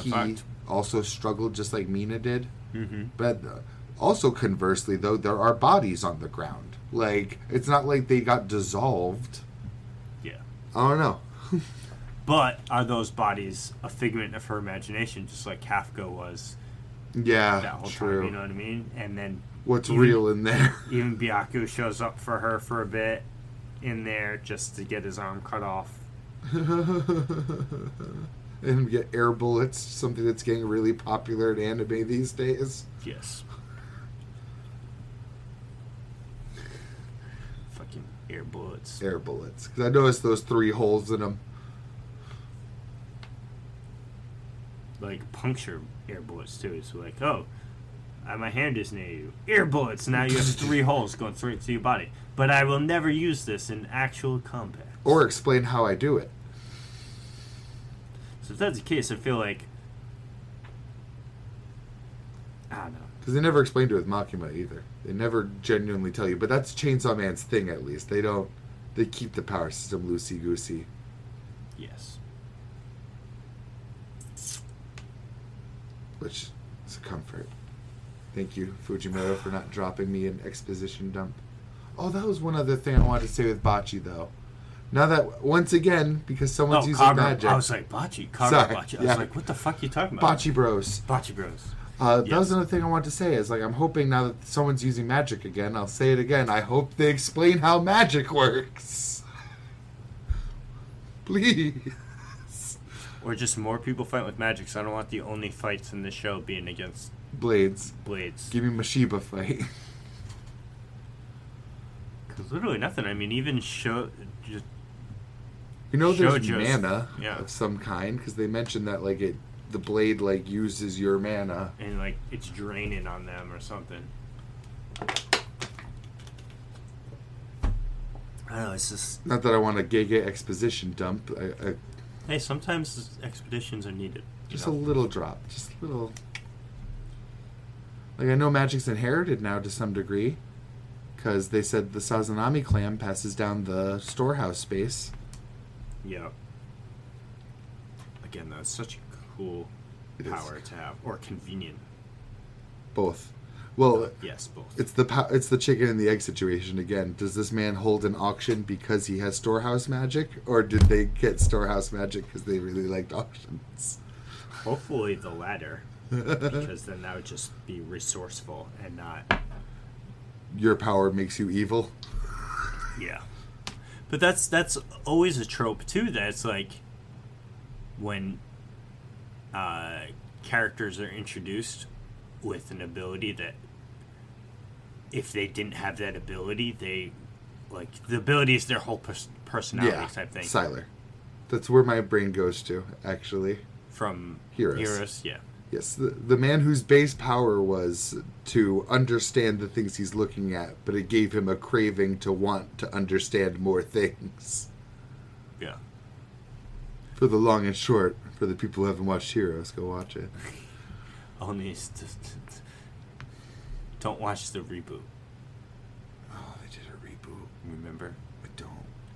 he also struggled just like Mina did. Mm-hmm. But also conversely, though, there are bodies on the ground. Like, it's not like they got dissolved. Yeah. I don't know. But are those bodies a figment of her imagination, just like Kafka was? Yeah, that whole true. time, you know what I mean? And then what's real in there? Even Byaku shows up for her for a bit in there just to get his arm cut off. And get air bullets, something that's getting really popular in anime these days. Yes. Fucking air bullets. Air bullets. Because I noticed those 3 holes in them. Like puncture air bullets too. It's like, oh, my hand is near you. Air bullets. Now you have 3 holes going straight to your body. But I will never use this in actual combat. Or explain how I do it. So if that's the case, I feel like... I don't know. Because they never explained it with Makima either. They never genuinely tell you. But that's Chainsaw Man's thing, at least. They don't... They keep the power system loosey-goosey. Yes. Which is a comfort. Thank you, Fujimoto, for not dropping me an exposition dump. Oh, that was one other thing I wanted to say with Bachi, though. Now that, once again, because someone's using magic... I was like, Bachi. Kagura Bachi. I was like, what the fuck are you talking about? Bachi Bros. Bachi Bros. That was another thing I wanted to say. Is like, I'm hoping now that someone's using magic again, I'll say it again, I hope they explain how magic works. Please. Or just more people fight with magic, so I don't want the only fights in this show being against... Blades. Give me Mashiba fight. Because literally nothing. I mean, even just... You know, there's Shojo's, mana of some kind, because they mentioned that like the blade like uses your mana, and like it's draining on them or something. I don't know. It's just not that I want a Gege exposition dump. Hey, sometimes expeditions are needed. Just a little drop, just a little. Like I know magic's inherited now to some degree, because they said the Sazanami clan passes down the storehouse space. Yeah. Again, that's such a cool power to have, or convenient. Both. Well, yes, both. It's the chicken and the egg situation again. Does this man hold an auction because he has storehouse magic, or did they get storehouse magic because they really liked auctions? Hopefully the latter, because then that would just be resourceful and not. Your power makes you evil. Yeah. But that's always a trope too. That's like when characters are introduced with an ability that if they didn't have that ability, they like the ability is their whole personality type thing. Siler. That's where my brain goes to actually. From Heroes, yeah. Yes, the man whose base power was to understand the things he's looking at, but it gave him a craving to want to understand more things. Yeah. For the long and short, for the people who haven't watched Heroes, go watch it. Only don't watch the reboot. Oh, they did a reboot. Remember? I don't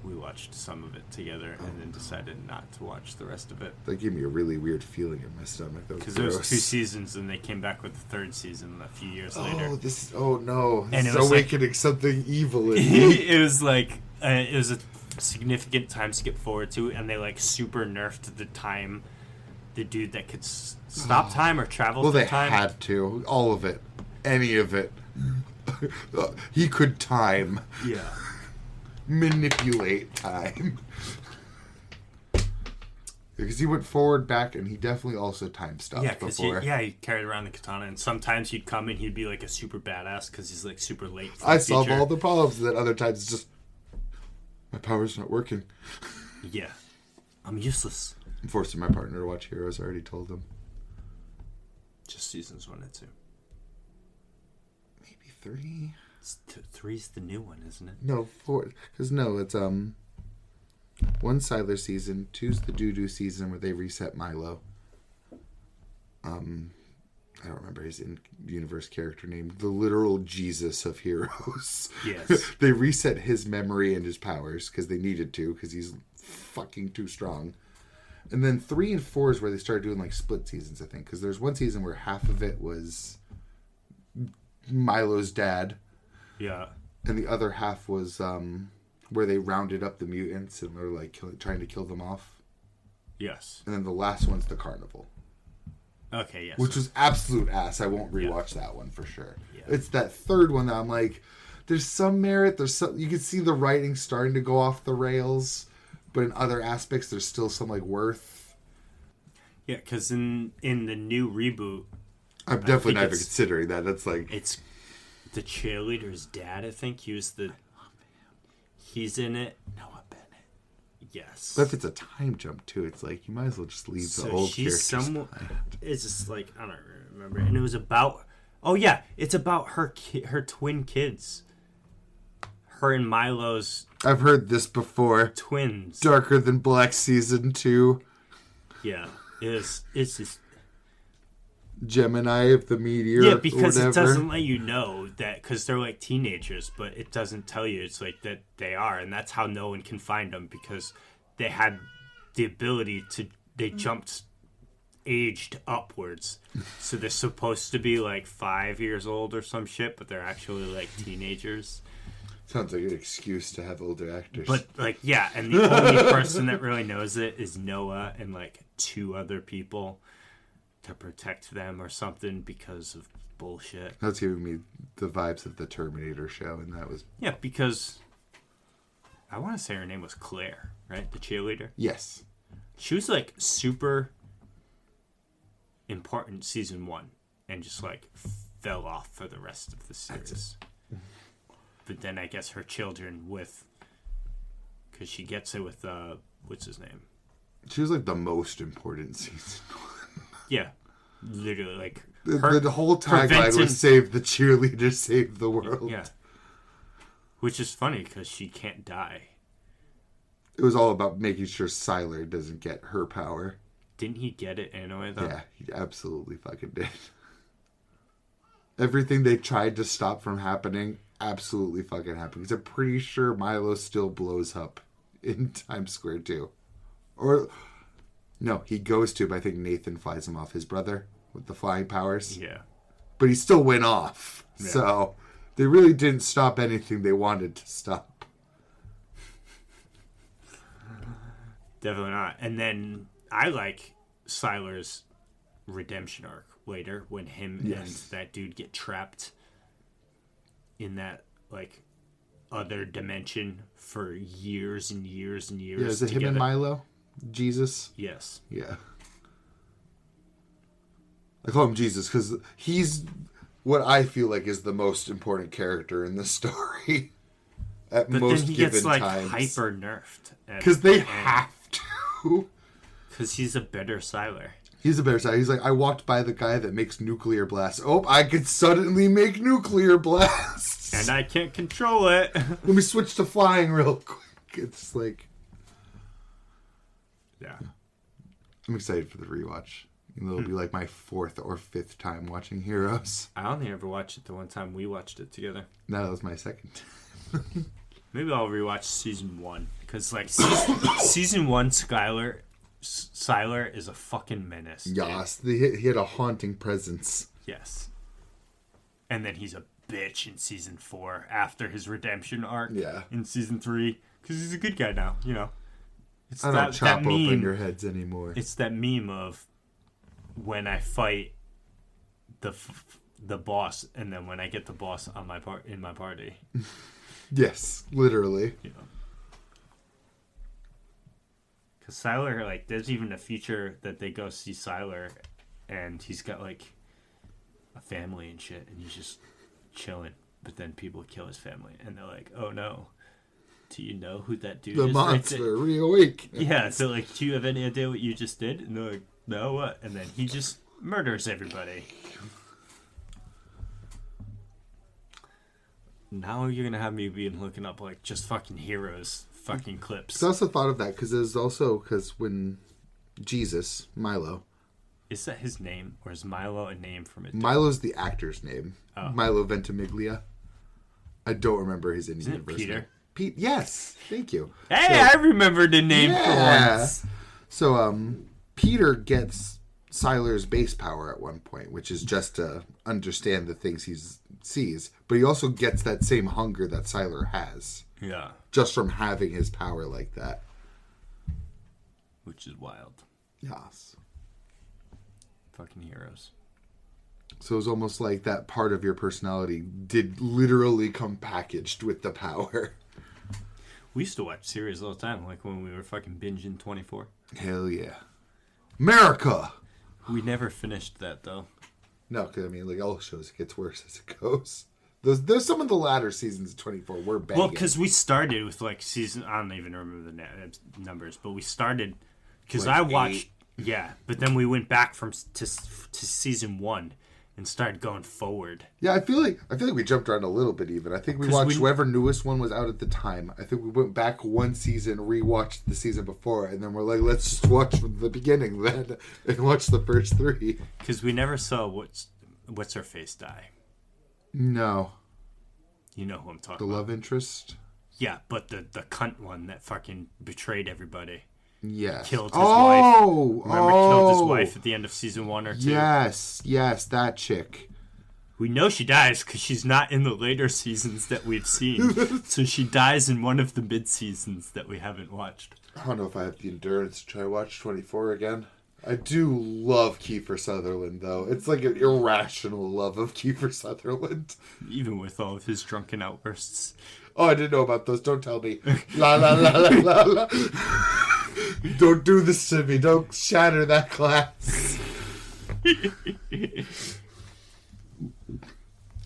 we watched some of it together and then decided not to watch the rest of it. That gave me a really weird feeling in my stomach. Because there was 2 seasons and they came back with the 3rd season a few years later. Oh no. And this is awakening something evil in me. It was like, it was a significant time skip forward to, and they like super nerfed the dude that could stop time or travel through time. Well, they had to. All of it. Any of it. He could time. Yeah. Manipulate time. Because he went forward, back, and he definitely also time stopped before. He carried around the katana, and sometimes he'd come and he'd be like a super badass because he's like super late. I solve all the problems, and then other times it's just, my power's not working. Yeah. I'm useless. I'm forcing my partner to watch Heroes, I already told him. Just seasons 1 and 2. Maybe 3? 3's the new one, isn't it? No, 4. Because no, it's 1's Siler season, 2's the Doo season where they reset Milo. I don't remember his in-universe character name. The literal Jesus of Heroes. Yes. They reset his memory and his powers because they needed to, because he's fucking too strong. And then 3 and 4 is where they started doing like split seasons, I think. Because there's one season where half of it was Milo's dad. Yeah. And the other half was where they rounded up the mutants and they're like trying to kill them off. Yes. And then the last one's the carnival. Okay, yes. Which was absolute ass. I won't rewatch that one for sure. Yeah. It's that 3rd one that I'm like, there's some merit. You can see the writing starting to go off the rails, but in other aspects, there's still some like worth. Yeah, because in the new reboot, I'm definitely not even considering that. That's like it's the cheerleader's dad. I think he's in it. Noah Bennett. Yes. But if it's a time jump too, it's like you might as well just leave the old characters behind. It's just like I don't remember, and it was about. Oh yeah, it's about her twin kids. Her and Milo's. I've heard this before. Twins. Darker Than Black season 2. Yeah, it's just. Gemini of the Meteor. Yeah, because it doesn't let you know that, because they're like teenagers, but it doesn't tell you it's like that they are, and that's how no one can find them, because they had the ability to, they jumped aged upwards. So they're supposed to be like 5 years old or some shit, but they're actually like teenagers. Sounds like an excuse to have older actors. But like, yeah, and the only person that really knows it is Noah and like 2 other people to protect them or something because of bullshit. That's giving me the vibes of the Terminator show, and that was... Yeah, because I want to say her name was Claire, right? The cheerleader? Yes. She was like super important season 1 and just like fell off for the rest of the series. But then I guess her children with... Because she gets it with, what's his name? She was like the most important season 1. Yeah, literally, like the whole tagline was "Save the cheerleader, save the world." Yeah, which is funny because she can't die. It was all about making sure Sylar doesn't get her power. Didn't he get it anyway, though? Yeah, he absolutely fucking did. Everything they tried to stop from happening absolutely fucking happened. Because I'm pretty sure Milo still blows up in Times Square too, or. No, he goes to, but I think Nathan flies him off, his brother, with the flying powers. Yeah. But he still went off. Yeah. So, they really didn't stop anything they wanted to stop. Definitely not. And then, I like Sylar's redemption arc later, when him and that dude get trapped in that, like, other dimension for years and years and years. Yeah, is it together. Him and Milo? Jesus? Yes. Yeah. I call him Jesus because he's what I feel like is the most important character in the story at but most then he given gets, like, times. Hyper nerfed. Because they have to. Because he's a better Sylar. He's a better Sylar. He's like, I walked by the guy that makes nuclear blasts. Oh, I could suddenly make nuclear blasts. And I can't control it. Let me switch to flying real quick. It's like... Yeah. I'm excited for the rewatch. It'll be like my 4th or 5th time watching Heroes. I only ever watched it the one time we watched it together. No, that was my 2nd. Maybe I'll rewatch season 1. Because, like, season 1 Sylar is a fucking menace. Yes, he had a haunting presence. Yes. And then he's a bitch in season 4 after his redemption arc. Yeah. In season 3. Because he's a good guy now, you know. It's I don't chop open your heads anymore. It's that meme of when I fight the boss, and then when I get the boss on in my party. Yes, literally. You know. Because Sylar, like, there's even a feature that they go see Sylar, and he's got, like, a family and shit, and he's just chilling. But then people kill his family, and they're like, oh no. Do you know who that dude is? The monster reawake. Yeah, so, like, do you have any idea what you just did? And they're like, no, what? And then he just murders everybody. Now you're gonna have me being looking up, like, just fucking heroes, fucking clips. I also thought of that because when Jesus, Milo. Is that his name? Or is Milo a name from it? Milo's the actor's name. Oh. Milo Ventimiglia. I don't remember his Isn't it Peter? name. Pete, yes. Thank you. Hey, I remembered the name for once. So, Peter gets Sylar's base power at one point, which is just to understand the things he sees. But he also gets that same hunger that Sylar has. Yeah. Just from having his power like that. Which is wild. Yes. Fucking heroes. So it was almost like that part of your personality did literally come packaged with the power. We used to watch series all the time, like when we were fucking binging 24. Hell yeah. America! We never finished that, though. No, because, I mean, like, all shows, it gets worse as it goes. There's some of the latter seasons of 24 were banging. Well, because we started with, like, I don't even remember the numbers, but we started, because like I watched, 8. Yeah, but then we went back to season 1 and started going forward. Yeah, I feel like we jumped around a little bit even. I think we watched whatever newest one was out at the time. I think we went back one season, rewatched the season before, and then we're like, let's just watch from the beginning then and watch the first 3. Because we never saw what's her face die. No. You know who I'm talking about. The love interest? Yeah, but the cunt one that fucking betrayed everybody. Yes. Killed his wife. Remember, killed his Oh! wife at the end of season 1 or 2? Yes, that chick. We know she dies because she's not in the later seasons that we've seen. So she dies in one of the mid-seasons that we haven't watched. I don't know if I have the endurance to try to watch 24 again. I do love Kiefer Sutherland, though. It's like an irrational love of Kiefer Sutherland. Even with all of his drunken outbursts. Oh, I didn't know about those. Don't tell me. La la la la la la. Don't do this to me. Don't shatter that glass.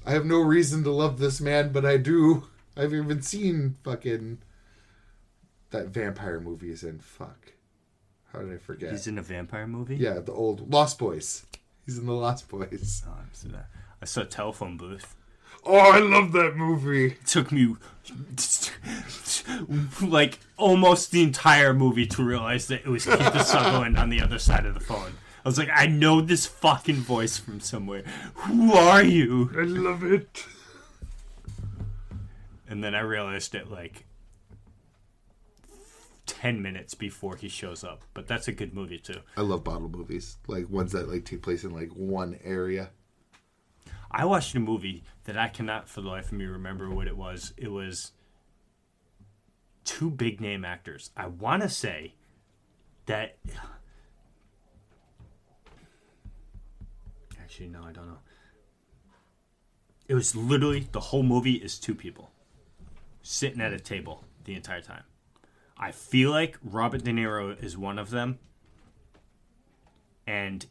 I have no reason to love this man, but I do. I've even seen fucking that vampire movie he's in. Fuck. How did I forget? He's in a vampire movie? Yeah, the old Lost Boys. He's in the Lost Boys. Oh, I saw Telephone Booth. Oh, I love that movie. It took me like almost the entire movie to realize that it was Kiefer Sutherland on the other side of the phone. I was like, I know this fucking voice from somewhere. Who are you? I love it. And then I realized it like 10 minutes before he shows up. But that's a good movie too. I love bottle movies, like ones that like take place in like one area. I watched a movie that I cannot for the life of me remember what it was. It was 2 big name actors. I want to say that... Actually, no, I don't know. It was literally, the whole movie is 2 people sitting at a table the entire time. I feel like Robert De Niro is one of them. And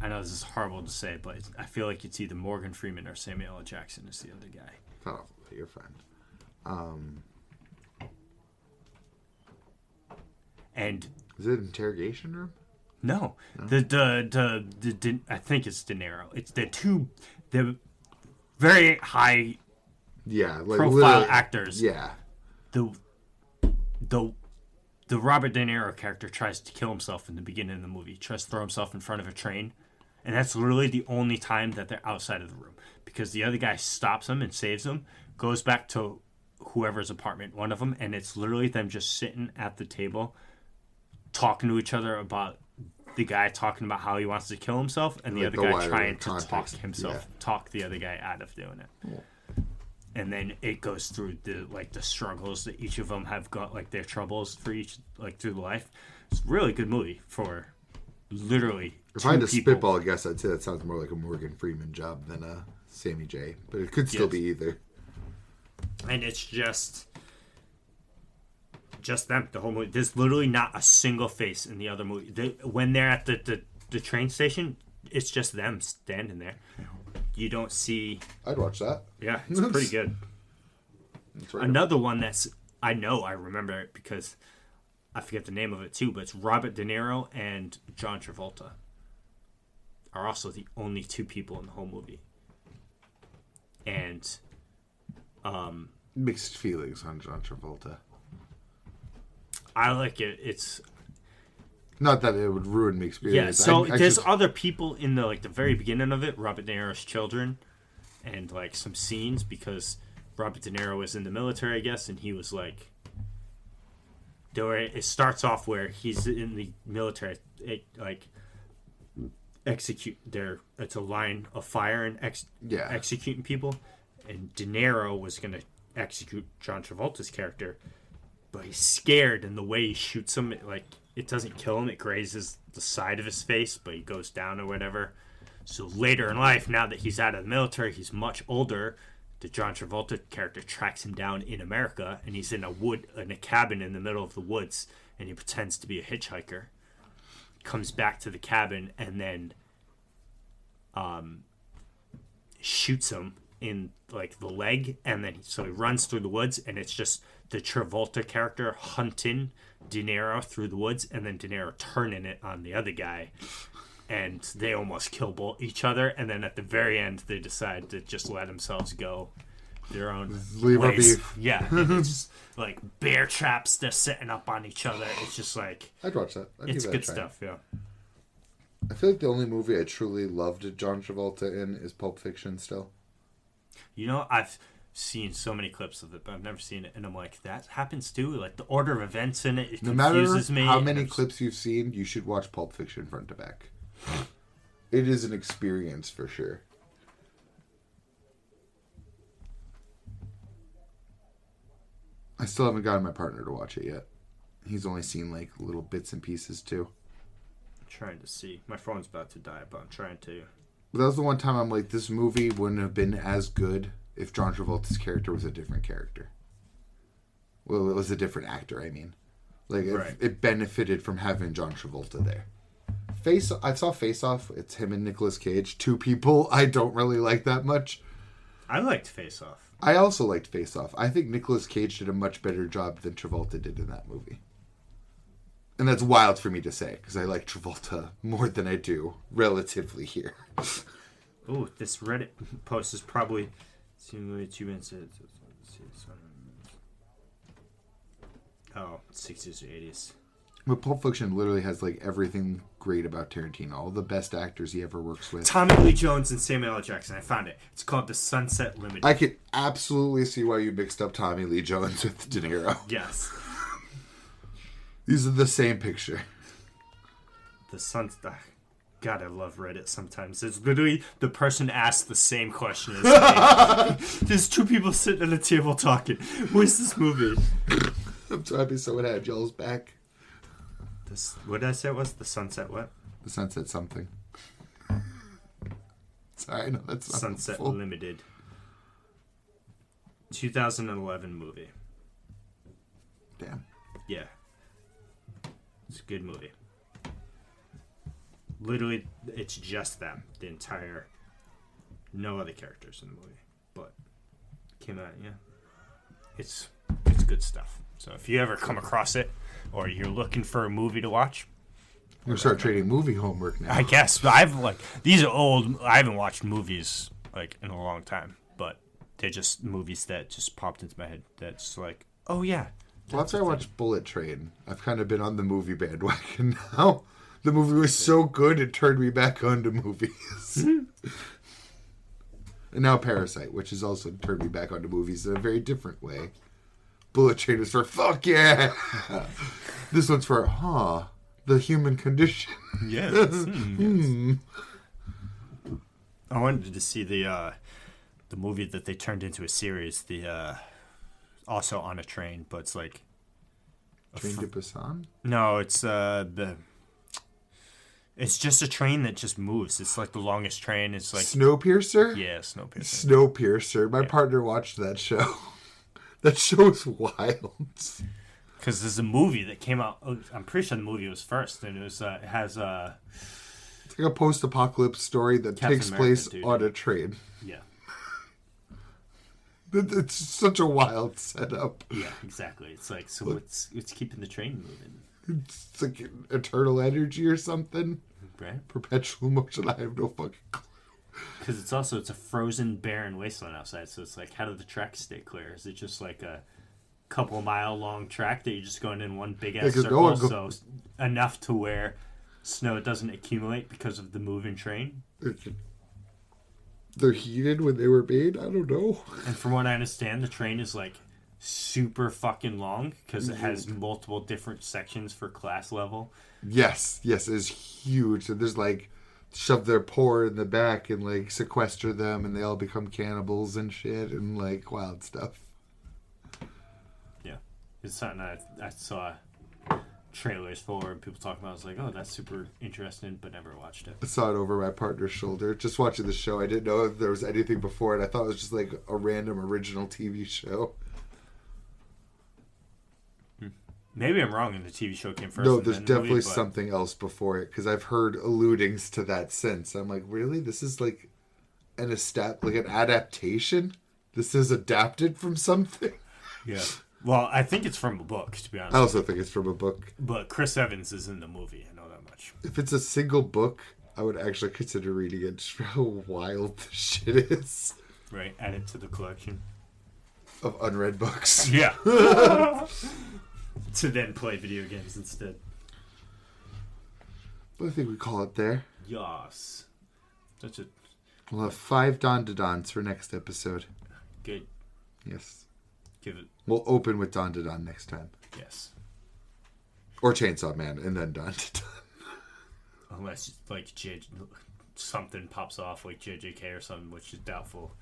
I know this is horrible to say, but I feel like it's either Morgan Freeman or Samuel L. Jackson is the other guy. Oh, your friend. And is it Interrogation Room? No. The I think it's De Niro. It's the very high like profile actors. Yeah. The Robert De Niro character tries to kill himself in the beginning of the movie. He tries to throw himself in front of a train. And that's literally the only time that they're outside of the room. Because the other guy stops him and saves him, goes back to whoever's apartment, one of them, and it's literally them just sitting at the table talking to each other about the guy talking about how he wants to kill himself, and the other guy trying to talk the other guy out of doing it. Yeah. And then it goes through the struggles that each of them have got, like their troubles for each, like through life. It's a really good movie for literally. If I had to spitball, I guess I'd say that sounds more like a Morgan Freeman job than a Sammy J, but it could still be either. And it's just them, the whole movie. There's literally not a single face in the other movie. When they're at the train station, it's just them standing there. You don't see... I'd watch that. Yeah, it's pretty good. Right. Another one that's... I remember it because I forget the name of it too, but it's Robert De Niro and John Travolta are also the only two people in the whole movie. And... mixed feelings on John Travolta. I like it. It's not that it would ruin my experience. Yeah, so there's other people in the very beginning of it, Robert De Niro's children, and like some scenes because Robert De Niro was in the military, I guess, and he was like, it starts off where he's in the military, it's a line of fire and executing people, and De Niro was gonna execute John Travolta's character. But he's scared, and the way he shoots him, it doesn't kill him. It grazes the side of his face, but he goes down or whatever. So later in life, now that he's out of the military, he's much older. The John Travolta character tracks him down in America, and he's in a cabin in the middle of the woods, and he pretends to be a hitchhiker. Comes back to the cabin, and then shoots him in the leg, and then so he runs through the woods, and it's just the Travolta character hunting De Niro through the woods, and then De Niro turning it on the other guy, and they almost kill each other, and then at the very end they decide to just let themselves go their own leave our ways. beef. Yeah, it's just like bear traps, they're setting up on each other. It's just like I'd watch that. It's good stuff. Yeah, I feel like the only movie I truly loved John Travolta in is Pulp Fiction still. You know, I've seen so many clips of it, but I've never seen it, and I'm like, that happens too? Like, the order of events in it confuses me. No matter how many clips you've seen, you should watch Pulp Fiction front to back. It is an experience for sure. I still haven't gotten my partner to watch it yet. He's only seen, little bits and pieces, too. I'm trying to see. My phone's about to die, but I'm trying to... But that was the one time I'm like, this movie wouldn't have been as good if John Travolta's character was a different character. Well, it was a different actor, I mean. Right. It benefited from having John Travolta there. I saw Face Off. It's him and Nicolas Cage. Two people I don't really like that much. I liked Face Off. I also liked Face Off. I think Nicolas Cage did a much better job than Travolta did in that movie. And that's wild for me to say, because I like Travolta more than I do relatively here. Ooh, this Reddit post is probably 2 minutes. Oh, 60s or 80s. But Pulp Fiction literally has everything great about Tarantino. All the best actors he ever works with. Tommy Lee Jones and Samuel L. Jackson. I found it. It's called The Sunset Limited. I could absolutely see why you mixed up Tommy Lee Jones with De Niro. Yes. These are the same picture. The Sunset... God, I love Reddit sometimes. It's literally the person asked the same question as me. There's two people sitting at a table talking. Where's this movie? I'm so happy someone had y'all's back. What did I say it was? The Sunset what? The Sunset something. Sorry, no, that's not Sunset Limited. 2011 movie. Damn. Yeah. It's a good movie. Literally, it's just them. The entire... No other characters in the movie. But came out, yeah. It's good stuff. So if you ever come across it, or you're looking for a movie to watch... We're going to start trading movie homework now. I guess. These are old... I haven't watched movies, in a long time. But they're just movies that just popped into my head. That's oh yeah. Well, after I watched Bullet Train, I've kind of been on the movie bandwagon now. The movie was so good, it turned me back onto movies. And now Parasite, which has also turned me back onto movies in a very different way. Bullet Train is for fuck yeah. This one's for the human condition. Yes. I wanted to see the movie that they turned into a series. The also on a train, but it's like Train to Busan? No, it's it's just a train that just moves. It's like the longest train. It's like Snowpiercer? Yeah, Snowpiercer. Snowpiercer. My partner watched that show. That show is wild. Because there's a movie that came out. I'm pretty sure the movie was first, and it was it has it's like a post-apocalypse story that Captain takes America, place dude. on a train. Yeah. It's such a wild setup. Yeah, exactly. It's like, so what's keeping the train moving? It's like eternal energy or something. Right? Perpetual motion. I have no fucking clue. Because it's a frozen, barren wasteland outside. So it's like, how do the tracks stay clear? Is it just like a couple mile long track that you're just going in one big ass circle? So enough to where snow doesn't accumulate because of the moving train? They're heated when they were made? I don't know. And from what I understand, the train is like super fucking long because it has multiple different sections for class level. Yes, it's huge. And there's like shove their poor in the back and like sequester them, and they all become cannibals and shit and like wild stuff. Yeah, it's something I saw trailers for and people talking about. I was like, oh, that's super interesting, but never watched it. I saw it over my partner's shoulder. Just watching the show, I didn't know if there was anything before it. I thought it was just like a random original TV show. Maybe I'm wrong and the TV show came first. No, there's definitely something else before it because I've heard alludings to that since. I'm like, really? This is like an adaptation? This is adapted from something? Yeah. Well, I think it's from a book, to be honest. I also think it's from a book. But Chris Evans is in the movie. I know that much. If it's a single book, I would actually consider reading it. Just for how wild this shit is. Right. Add it to the collection of unread books. Yeah. To then play video games instead. But I think we call it there. Yas. We'll have 5 Don-to-Dons for next episode. Good. Yes. Give it. We'll open with Don-to-Don next time. Yes. Or Chainsaw Man and then Don-to-Don. Unless like something pops off like JJK or something, which is doubtful.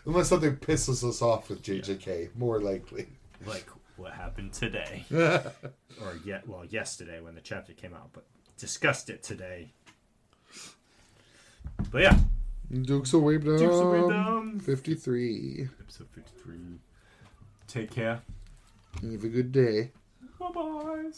Unless something pisses us off with JJK, more likely. Like what happened today. Or yesterday when the chapter came out, but discussed it today. But yeah. Dukes of Weebdom. 53. Episode 53. Take care. Have a good day. Bye-bye.